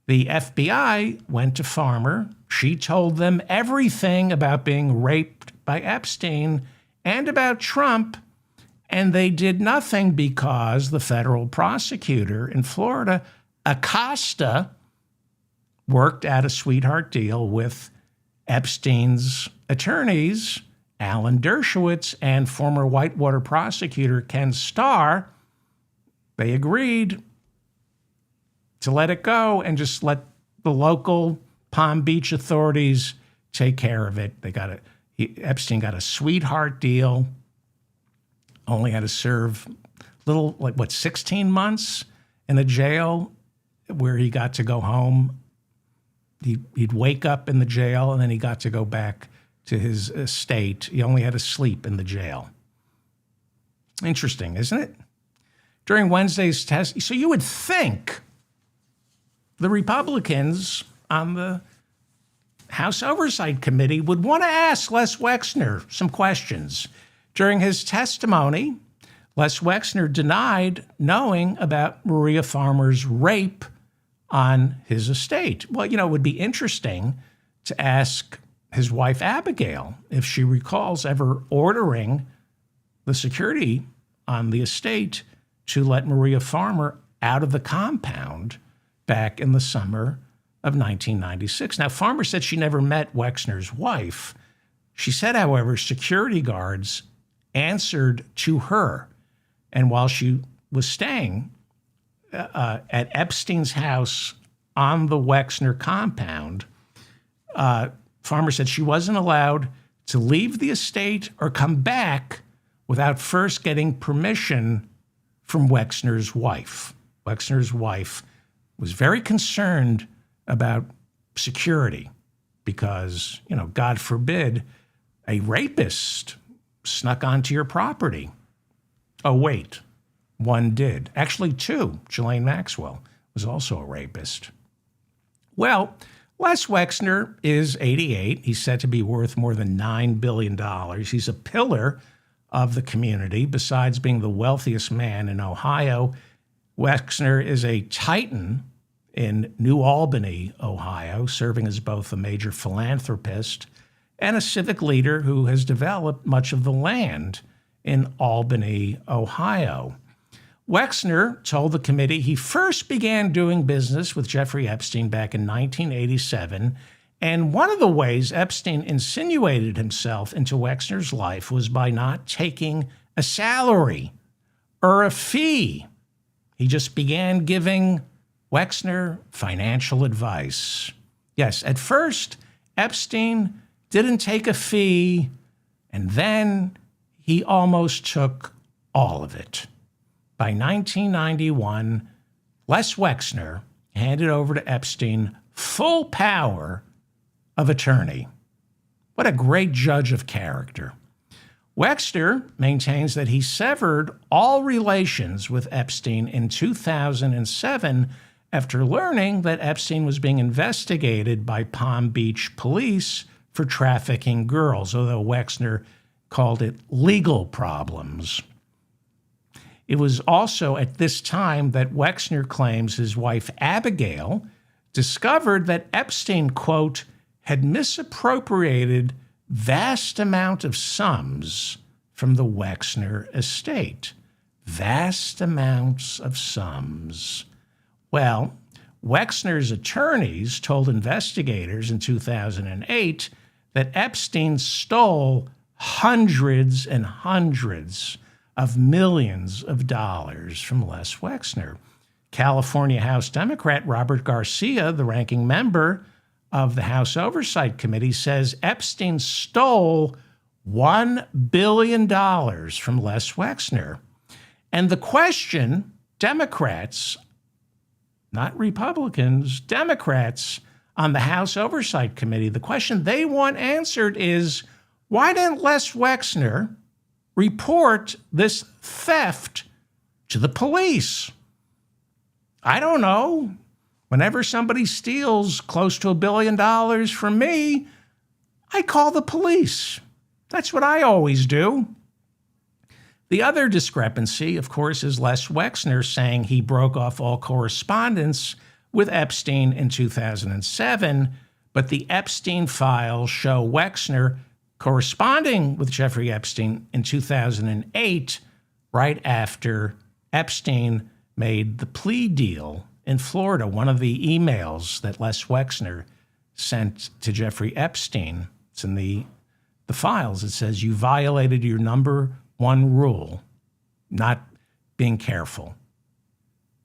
The FBI went to Farmer. She told them everything about being raped by Epstein and about Trump, and they did nothing because the federal prosecutor in Florida, Acosta, worked out a sweetheart deal with Epstein's attorneys, Alan Dershowitz and former Whitewater prosecutor Ken Starr. They agreed to let it go and just let the local Palm Beach authorities take care of it. Epstein got a sweetheart deal, only had to serve 16 months in a jail where he got to go home. He'd wake up in the jail and then he got to go back to his estate. He only had to sleep in the jail. Interesting, isn't it? During Wednesday's test, so you would think the Republicans on the House Oversight Committee would want to ask Les Wexner some questions. During his testimony, Les Wexner denied knowing about Maria Farmer's rape on his estate. Well, it would be interesting to ask his wife, Abigail, if she recalls ever ordering the security on the estate to let Maria Farmer out of the compound back in the summer of 1996. Now, Farmer said she never met Wexner's wife. She said, however, security guards answered to her. And while she was staying at Epstein's house on the Wexner compound, Farmer said she wasn't allowed to leave the estate or come back without first getting permission from Wexner's wife. Wexner's wife was very concerned about security because, God forbid, a rapist snuck onto your property. Oh, wait, one did. Actually, two. Ghislaine Maxwell was also a rapist. Well, Les Wexner is 88. He's said to be worth more than $9 billion. He's a pillar of the community. Besides being the wealthiest man in Ohio, Wexner is a titan in New Albany, Ohio, serving as both a major philanthropist and a civic leader who has developed much of the land in Albany, Ohio. Wexner told the committee he first began doing business with Jeffrey Epstein back in 1987, and one of the ways Epstein insinuated himself into Wexner's life was by not taking a salary or a fee. He just began giving Wexner financial advice. Yes, at first, Epstein didn't take a fee, and then he almost took all of it. By 1991, Les Wexner handed over to Epstein full power of attorney. What a great judge of character. Wexner maintains that he severed all relations with Epstein in 2007 after learning that Epstein was being investigated by Palm Beach police for trafficking girls, although Wexner called it legal problems. It was also at this time that Wexner claims his wife Abigail discovered that Epstein, quote, had misappropriated vast amount of sums from the Wexner estate. Vast amounts of sums. Well, Wexner's attorneys told investigators in 2008 that Epstein stole hundreds and hundreds of millions of dollars from Les Wexner. California House Democrat Robert Garcia, the ranking member of the House Oversight Committee, says Epstein stole $1 billion from Les Wexner. And the question, Democrats, not Republicans, Democrats on the House Oversight Committee, the question they want answered is, why didn't Les Wexner report this theft to the police? I don't know. Whenever somebody steals close to $1 billion from me, I call the police. That's what I always do. The other discrepancy, of course, is Les Wexner saying he broke off all correspondence with Epstein in 2007, but the Epstein files show Wexner corresponding with Jeffrey Epstein in 2008, right after Epstein made the plea deal in Florida. One of the emails that Les Wexner sent to Jeffrey Epstein, it's in the files, it says, "You violated your number one rule, not being careful."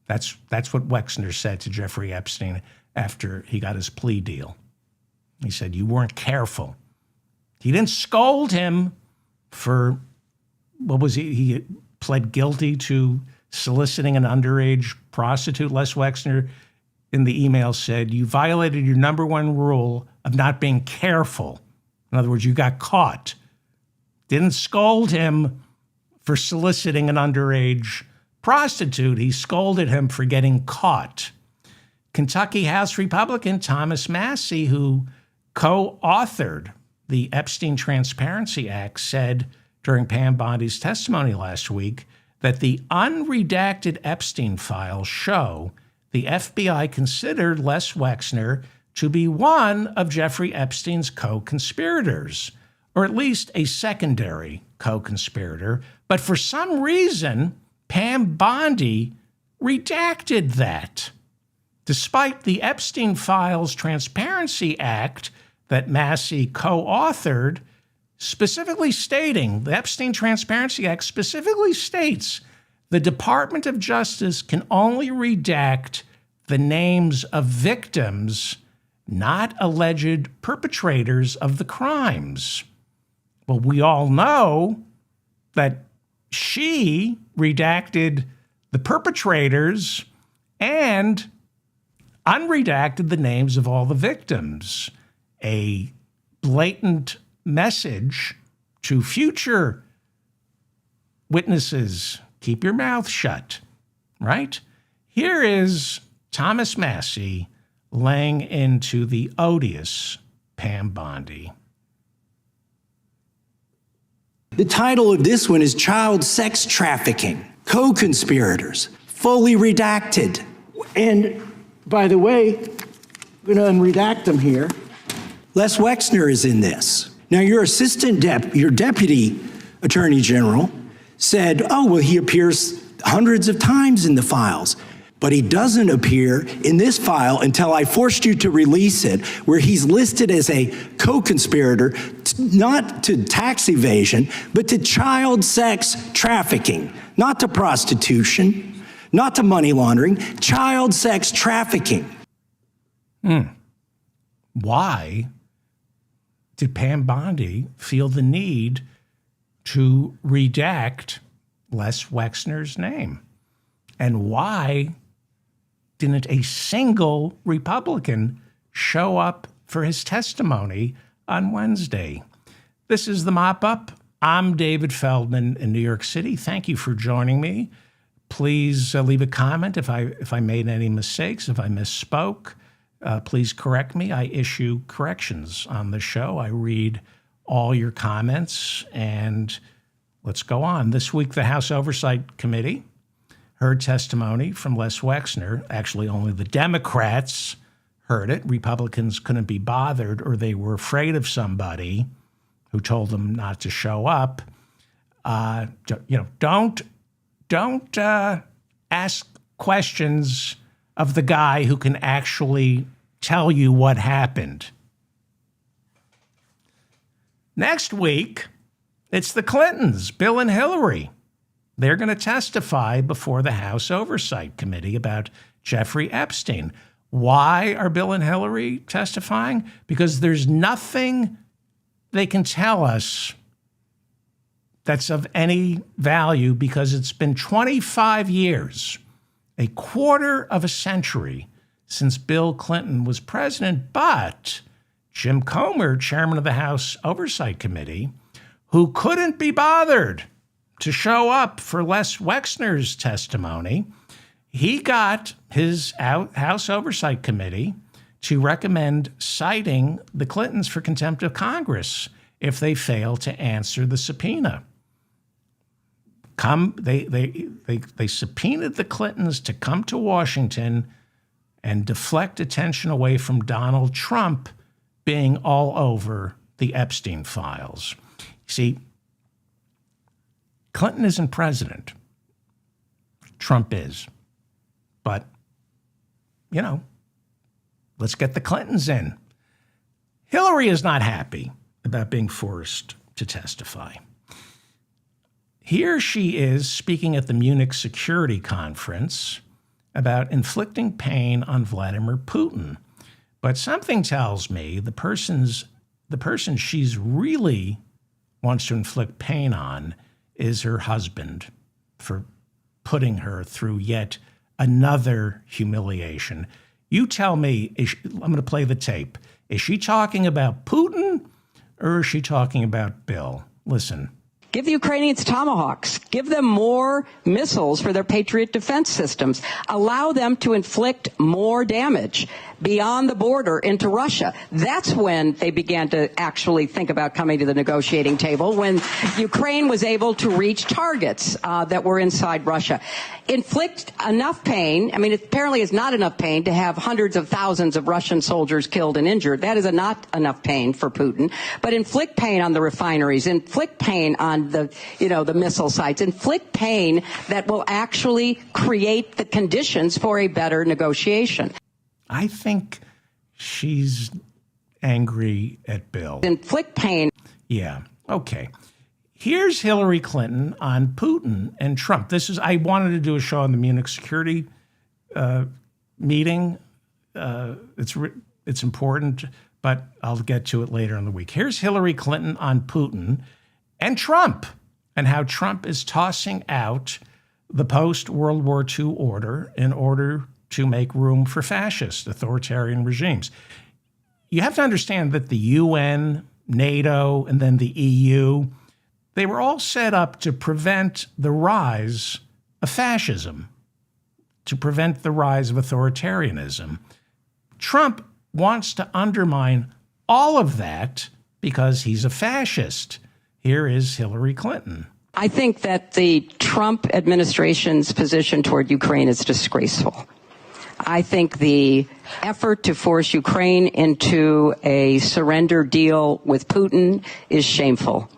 That's what Wexner said to Jeffrey Epstein after he got his plea deal. He said, "You weren't careful." He didn't scold him for, what was he? He pled guilty to soliciting an underage prostitute. Les Wexner in the email said, "You violated your number one rule of not being careful." In other words, you got caught. Didn't scold him for soliciting an underage prostitute. He scolded him for getting caught. Kentucky House Republican Thomas Massie, who co-authored the Epstein Transparency Act, said during Pam Bondi's testimony last week that the unredacted Epstein files show the FBI considered Les Wexner to be one of Jeffrey Epstein's co-conspirators, or at least a secondary co-conspirator. But for some reason, Pam Bondi redacted that, despite the Epstein Files Transparency Act that Massie co-authored specifically stating, the Epstein Transparency Act specifically states, the Department of Justice can only redact the names of victims, not alleged perpetrators of the crimes. Well, we all know that she redacted the perpetrators and unredacted the names of all the victims. A blatant message to future witnesses: keep your mouth shut, right? Here is Thomas Massie laying into the odious Pam Bondi. The title of this one is Child Sex Trafficking, Co-Conspirators, fully redacted. And by the way, I'm going to unredact them here. Les Wexner is in this. Now, your your deputy attorney general said, oh, well, he appears hundreds of times in the files, but he doesn't appear in this file until I forced you to release it, where he's listed as a co-conspirator, not to tax evasion, but to child sex trafficking, not to prostitution, not to money laundering, child sex trafficking. Why did Pam Bondi feel the need to redact Les Wexner's name? And why didn't a single Republican show up for his testimony on Wednesday? This is the Mop Up. I'm David Feldman in New York City. Thank you for joining me. Please leave a comment if I made any mistakes, if I misspoke. Please correct me. I issue corrections on the show. I read all your comments, and let's go on. This week, the House Oversight Committee heard testimony from Les Wexner. Actually, only the Democrats heard it. Republicans couldn't be bothered, or they were afraid of somebody who told them not to show up. Don't ask questions of the guy who can actually tell you what happened. Next week, it's the Clintons, Bill and Hillary. They're going to testify before the House Oversight Committee about Jeffrey Epstein. Why are Bill and Hillary testifying? Because there's nothing they can tell us that's of any value, because it's been 25 years, a quarter of a century since Bill Clinton was president. But Jim Comer, chairman of the House Oversight Committee, who couldn't be bothered to show up for Les Wexner's testimony, he got his House Oversight Committee to recommend citing the Clintons for contempt of Congress if they fail to answer the subpoena. They subpoenaed the Clintons to come to Washington and deflect attention away from Donald Trump being all over the Epstein files. See, Clinton isn't president. Trump is. But, let's get the Clintons in. Hillary is not happy about being forced to testify. Here she is speaking at the Munich Security Conference about inflicting pain on Vladimir Putin. But something tells me the person she's really wants to inflict pain on is her husband for putting her through yet another humiliation. You tell me, I'm going to play the tape. Is she talking about Putin or is she talking about Bill? Listen. Give the Ukrainians Tomahawks. Give them more missiles for their Patriot defense systems. Allow them to inflict more damage beyond the border into Russia. That's when they began to actually think about coming to the negotiating table, when Ukraine was able to reach targets that were inside Russia. Inflict enough pain. I mean, it apparently is not enough pain to have hundreds of thousands of Russian soldiers killed and injured. That is not enough pain for Putin. But inflict pain on the refineries, inflict pain on the missile sites, inflict pain that will actually create the conditions for a better negotiation. I think she's angry at Bill. Inflict pain. Yeah. Okay. Here's Hillary Clinton on Putin and Trump. I wanted to do a show on the Munich security meeting. It's important, but I'll get to it later in the week. Here's Hillary Clinton on Putin and Trump, and how Trump is tossing out the post-World War II order in order to make room for fascist authoritarian regimes. You have to understand that the UN, NATO, and then the EU, they were all set up to prevent the rise of fascism, to prevent the rise of authoritarianism. Trump wants to undermine all of that because he's a fascist. Here is Hillary Clinton. I think that the Trump administration's position toward Ukraine is disgraceful. I think the effort to force Ukraine into a surrender deal with Putin is shameful.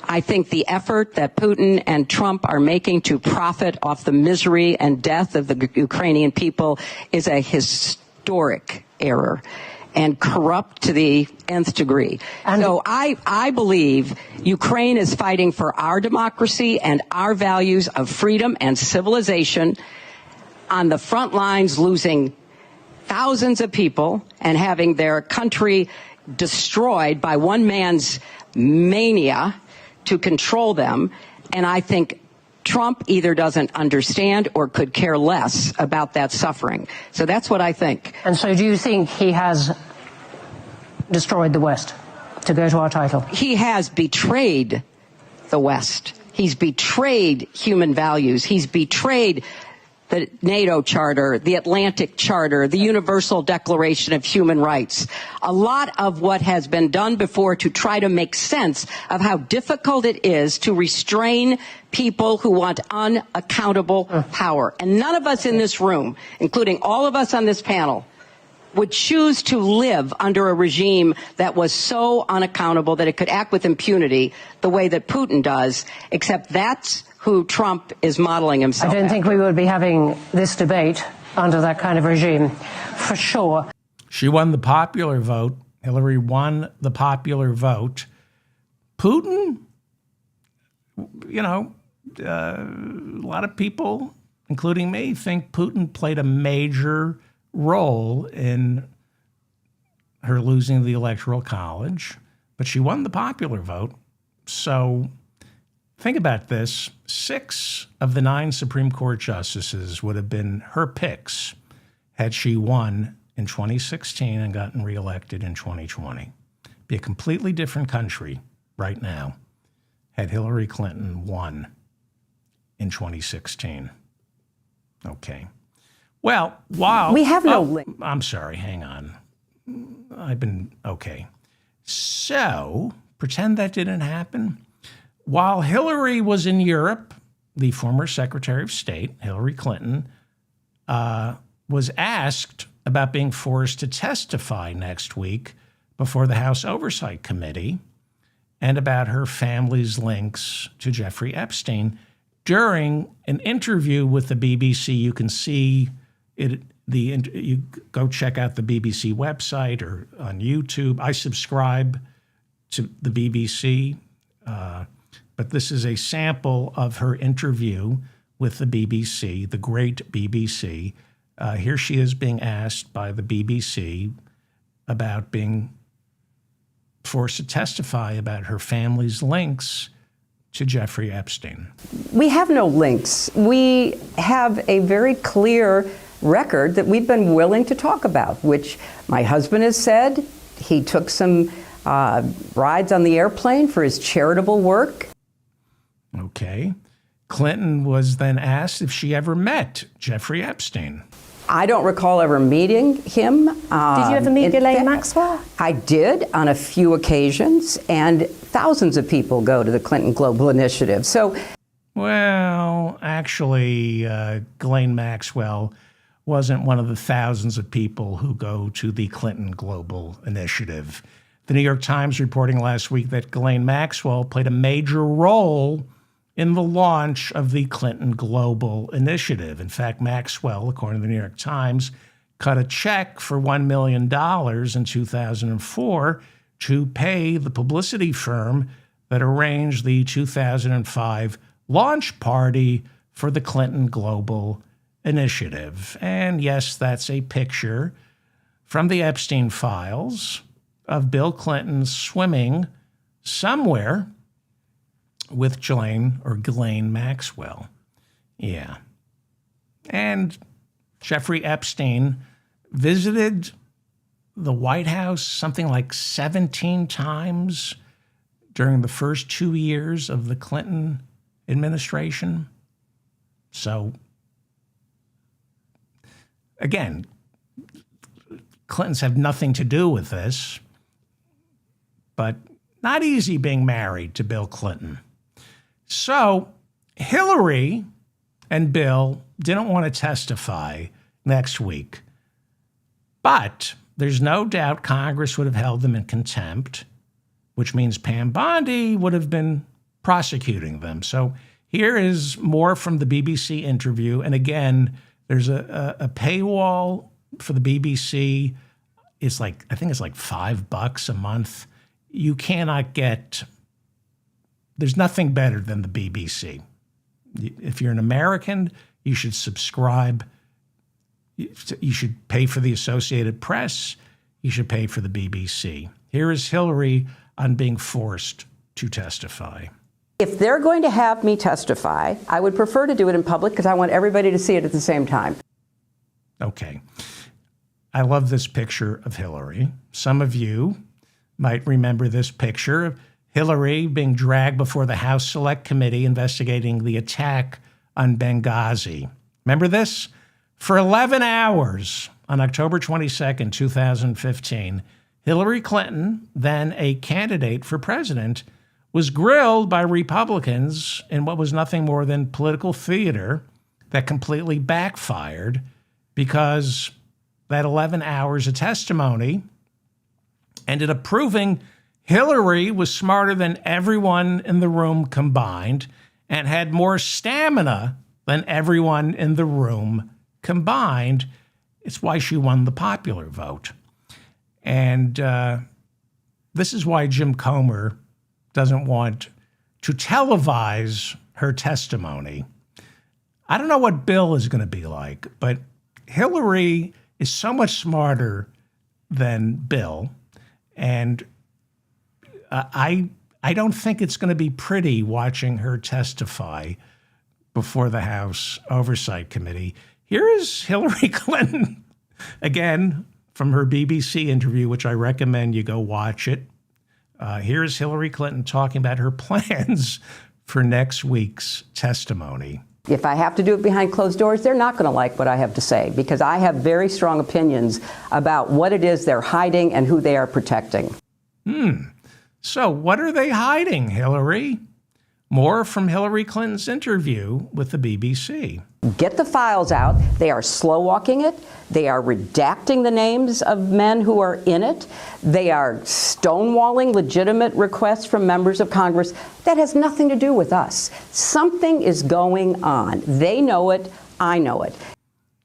I think the effort that Putin and Trump are making to profit off the misery and death of the Ukrainian people is a historic error and corrupt to the nth degree. So I believe Ukraine is fighting for our democracy and our values of freedom and civilization, on the front lines, losing thousands of people and having their country destroyed by one man's mania to control them. And I think Trump either doesn't understand or could care less about that suffering. So that's what I think. And so do you think he has destroyed the West, to go to our title? He has betrayed the West. He's betrayed human values. He's betrayed the NATO Charter, the Atlantic Charter, the Universal Declaration of Human Rights. A lot of what has been done before to try to make sense of how difficult it is to restrain people who want unaccountable power. And none of us in this room, including all of us on this panel, would choose to live under a regime that was so unaccountable that it could act with impunity the way that Putin does, except that's who Trump is modeling himself I don't think we would be having this debate under that kind of regime, for sure. She won the popular vote. Hillary won the popular vote. Putin, a lot of people, including me, think Putin played a major role in her losing the Electoral College, but she won the popular vote. So think about this. 6 of the 9 Supreme Court justices would have been her picks had she won in 2016 and gotten reelected in 2020. Be a completely different country right now had Hillary Clinton won in 2016. Okay. Well, while we have no link. I'm sorry, hang on. Okay. So, pretend that didn't happen. While Hillary was in Europe, the former Secretary of State, Hillary Clinton, was asked about being forced to testify next week before the House Oversight Committee and about her family's links to Jeffrey Epstein during an interview with the BBC. You can see it. You go check out the BBC website or on YouTube. I subscribe to the BBC. But this is a sample of her interview with the BBC, the great BBC. Here she is being asked by the BBC about being forced to testify about her family's links to Jeffrey Epstein. We have no links. We have a very clear record that we've been willing to talk about, which my husband has said. He took some rides on the airplane for his charitable work. Okay. Clinton was then asked if she ever met Jeffrey Epstein. I don't recall ever meeting him. Did you ever meet Ghislaine Maxwell? I did on a few occasions, and thousands of people go to the Clinton Global Initiative. So, well, actually, Ghislaine Maxwell wasn't one of the thousands of people who go to the Clinton Global Initiative. The New York Times reporting last week that Ghislaine Maxwell played a major role in the launch of the Clinton Global Initiative. In fact, Maxwell, according to the New York Times, cut a check for $1 million in 2004 to pay the publicity firm that arranged the 2005 launch party for the Clinton Global Initiative. And yes, that's a picture from the Epstein files of Bill Clinton swimming somewhere with Ghislaine Maxwell. Yeah. And Jeffrey Epstein visited the White House something like 17 times during the first 2 years of the Clinton administration. So, again, Clintons have nothing to do with this, but not easy being married to Bill Clinton. So Hillary and Bill didn't want to testify next week, but there's no doubt Congress would have held them in contempt, which means Pam Bondi would have been prosecuting them. So here is more from the BBC interview. And again, there's a paywall for the BBC. It's like, I think it's like $5 a month. You cannot get, there's nothing better than the BBC. If you're an American, you should subscribe. You should pay for the Associated Press. You should pay for the BBC. Here is Hillary on being forced to testify. if they're going to have me testify, I would prefer to do it in public because I want everybody to see it at the same time. Okay. I love this picture of Hillary. Some of you might remember this picture of Hillary being dragged before the House Select Committee investigating the attack on Benghazi. Remember this? For 11 hours on October 22nd, 2015, Hillary Clinton, then a candidate for president, was grilled by Republicans in what was nothing more than political theater that completely backfired because that 11 hours of testimony ended up proving Hillary was smarter than everyone in the room combined and had more stamina than everyone in the room combined. It's why she won the popular vote. And this is why Jim Comer doesn't want to televise her testimony. I don't know what Bill is going to be like, but Hillary is so much smarter than Bill. And I don't think it's going to be pretty watching her testify before the House Oversight Committee. Here is Hillary Clinton, again, from her BBC interview, which I recommend you go watch it. Here's Hillary Clinton talking about her plans for next week's testimony. If I have to do it behind closed doors, they're not going to like what I have to say because I have very strong opinions about what it is they're hiding and who they are protecting. So what are they hiding, Hillary? More from Hillary Clinton's interview with the BBC. Get the files out. They are slow walking it. They are redacting the names of men who are in it. They are stonewalling legitimate requests from members of Congress. That has nothing to do with us. Something is going on. They know it. I know it.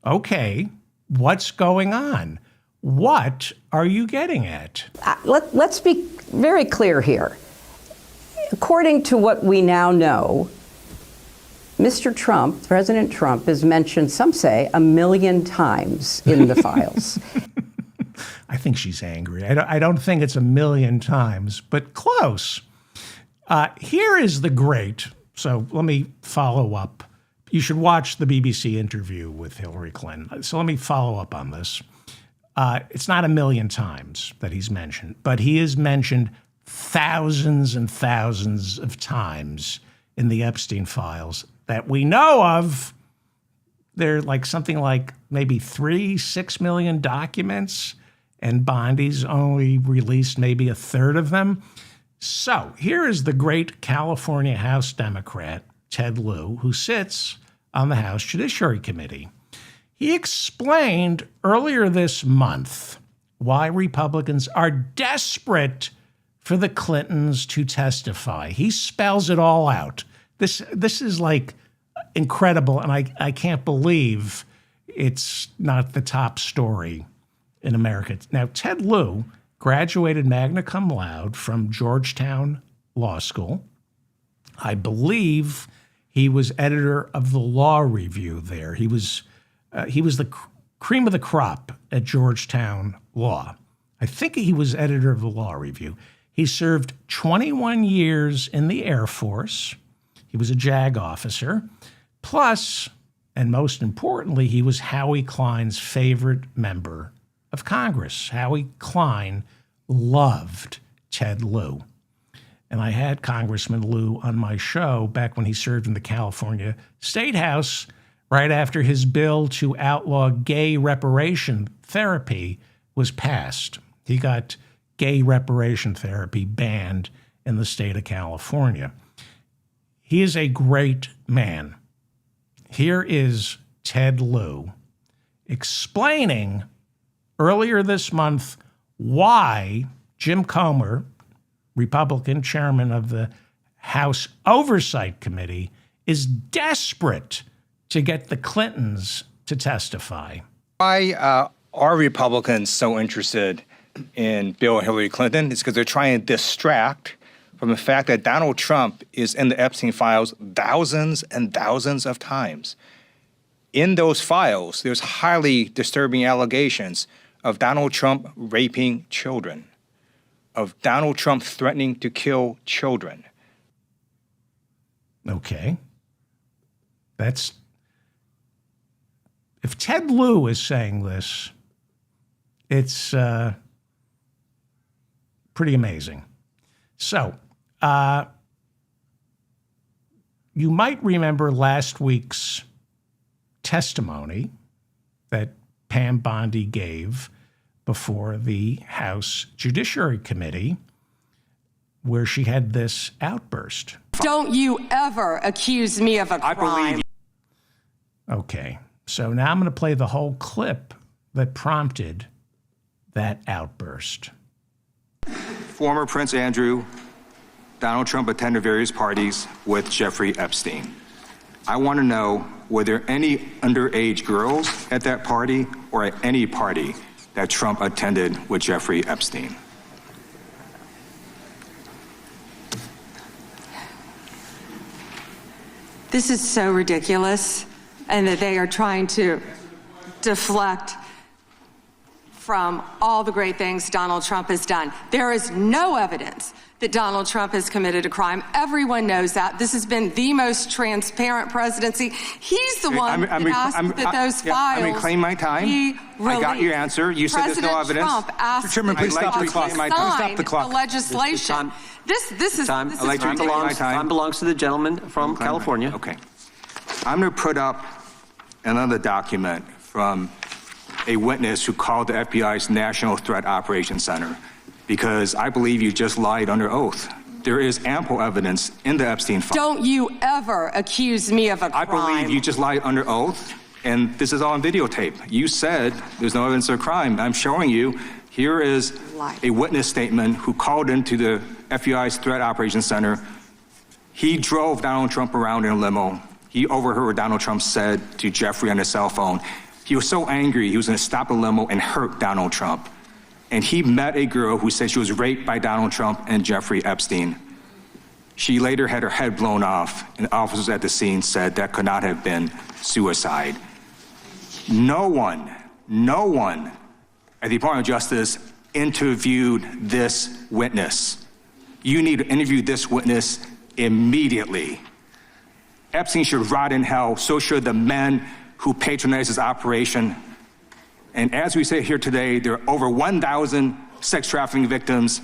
Okay, what's going on? What are you getting at? Let's be very clear here. According to what we now know, Mr. Trump, President Trump, is mentioned, some say, 1 million times in the files. I think she's angry. I don't think it's 1 million times, but close. Here is the great, so let me follow up. You should watch the BBC interview with Hillary Clinton. So let me follow up on this. It's not 1 million times that he's mentioned, but he is mentioned thousands and thousands of times in the Epstein files that we know of. They're like something like maybe 6 million documents, and Bondi's only released maybe a third of them. So here is the great California House Democrat, Ted Lieu, who sits on the House Judiciary Committee. He explained earlier this month why Republicans are desperate for the Clintons to testify. He spells it all out. This is like incredible, and I can't believe it's not the top story in America. Now, Ted Lieu graduated magna cum laude from Georgetown Law School. I believe he was editor of the Law Review there. He was the cream of the crop at Georgetown Law. I think he was editor of the Law Review. He served 21 years in the Air Force. He was a JAG officer. Plus, and most importantly, he was Howie Klein's favorite member of Congress. Howie Klein loved Ted Lieu. And I had Congressman Lieu on my show back when he served in the California State House, right after his bill to outlaw gay reparation therapy was passed. He got gay reparation therapy banned in the state of California. He is a great man. Here is Ted Lieu explaining earlier this month why Jim Comer, Republican chairman of the House Oversight Committee, is desperate to get the Clintons to testify. Why are Republicans so interested in Bill and Hillary Clinton? It's because they're trying to distract from the fact that Donald Trump is in the Epstein files thousands and thousands of times. In those files, there's highly disturbing allegations of Donald Trump raping children, of Donald Trump threatening to kill children. Okay. If Ted Lieu is saying this, it's pretty amazing. So, you might remember last week's testimony that Pam Bondi gave before the House Judiciary Committee, where she had this outburst. Don't you ever accuse me of a crime. Okay, so now I'm going to play the whole clip that prompted that outburst. Former Prince Andrew, Donald Trump attended various parties with Jeffrey Epstein. I want to know, were there any underage girls at that party or at any party that Trump attended with Jeffrey Epstein? This is so ridiculous, and that they are trying to deflect from all the great things Donald Trump has done. There is no evidence that Donald Trump has committed a crime. Everyone knows that. This has been the most transparent presidency. He's the one that asked that those files I'm reclaiming my time. I got your answer. You said there's no evidence. Trump asked Chairman, please stop the clock. Stop the clock. The legislation. Time belongs to the gentleman from California. Okay. I'm going to put up another document from a witness who called the FBI's National Threat Operations Center, because I believe you just lied under oath. There is ample evidence in the Epstein file. Don't you ever accuse me of a crime. I believe you just lied under oath, and this is all on videotape. You said there's no evidence of a crime. I'm showing you. Here is a witness statement who called into the FBI's Threat Operations Center. He drove Donald Trump around in a limo. He overheard what Donald Trump said to Jeffrey on his cell phone. He was so angry, he was going to stop the limo and hurt Donald Trump. And he met a girl who said she was raped by Donald Trump and Jeffrey Epstein. She later had her head blown off, and officers at the scene said that could not have been suicide. No one at the Department of Justice interviewed this witness. You need to interview this witness immediately. Epstein should rot in hell, so should the men who patronized his operation. And as we say here today, there are over 1,000 sex trafficking victims.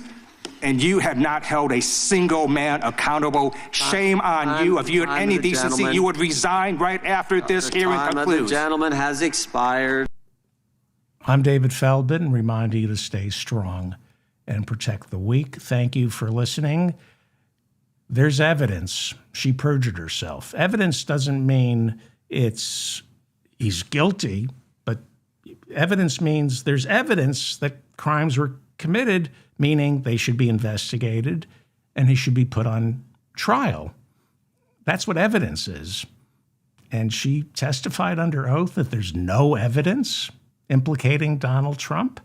and you have not held a single man accountable. Shame on you. If you had any decency, you would resign right after this hearing concludes. The gentleman has expired. I'm David Feldman, reminding you to stay strong and protect the weak. Thank you for listening. There's evidence. She perjured herself. Evidence doesn't mean he's guilty, but evidence means there's evidence that crimes were committed, meaning they should be investigated and he should be put on trial. That's what evidence is. And she testified under oath that there's no evidence implicating Donald Trump.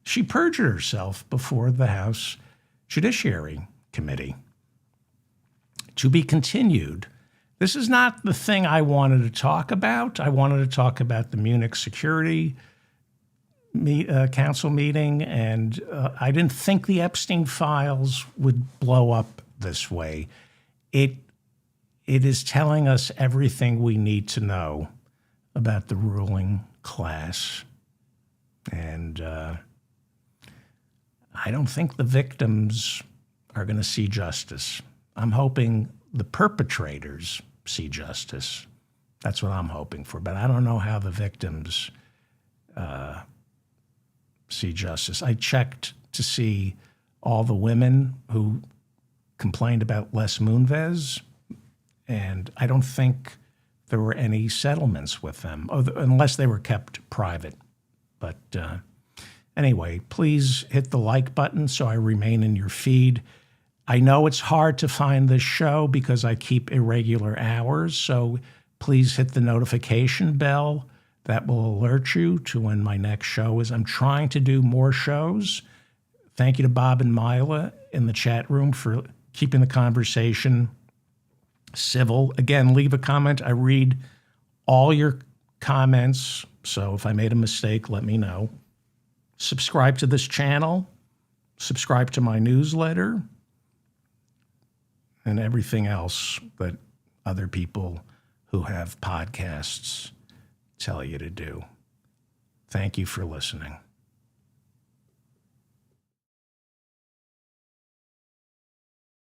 She perjured herself before the House Judiciary Committee. To be continued. This is not the thing I wanted to talk about. I wanted to talk about the Munich Security Council meeting, and I didn't think the Epstein files would blow up this way. It is telling us everything we need to know about the ruling class. And I don't think the victims are going to see justice. I'm hoping the perpetrators see justice. That's what I'm hoping for. But I don't know how the victims see justice. I checked to see all the women who complained about Les Moonves, and I don't think there were any settlements with them, unless they were kept private. But anyway, please hit the like button so I remain in your feed. I know it's hard to find this show because I keep irregular hours, so please hit the notification bell. That will alert you to when my next show is. I'm trying to do more shows. Thank you to Bob and Mila in the chat room for keeping the conversation civil. Again, leave a comment. I read all your comments, so if I made a mistake, let me know. Subscribe to this channel. Subscribe to my newsletter. And everything else that other people who have podcasts tell you to do. Thank you for listening.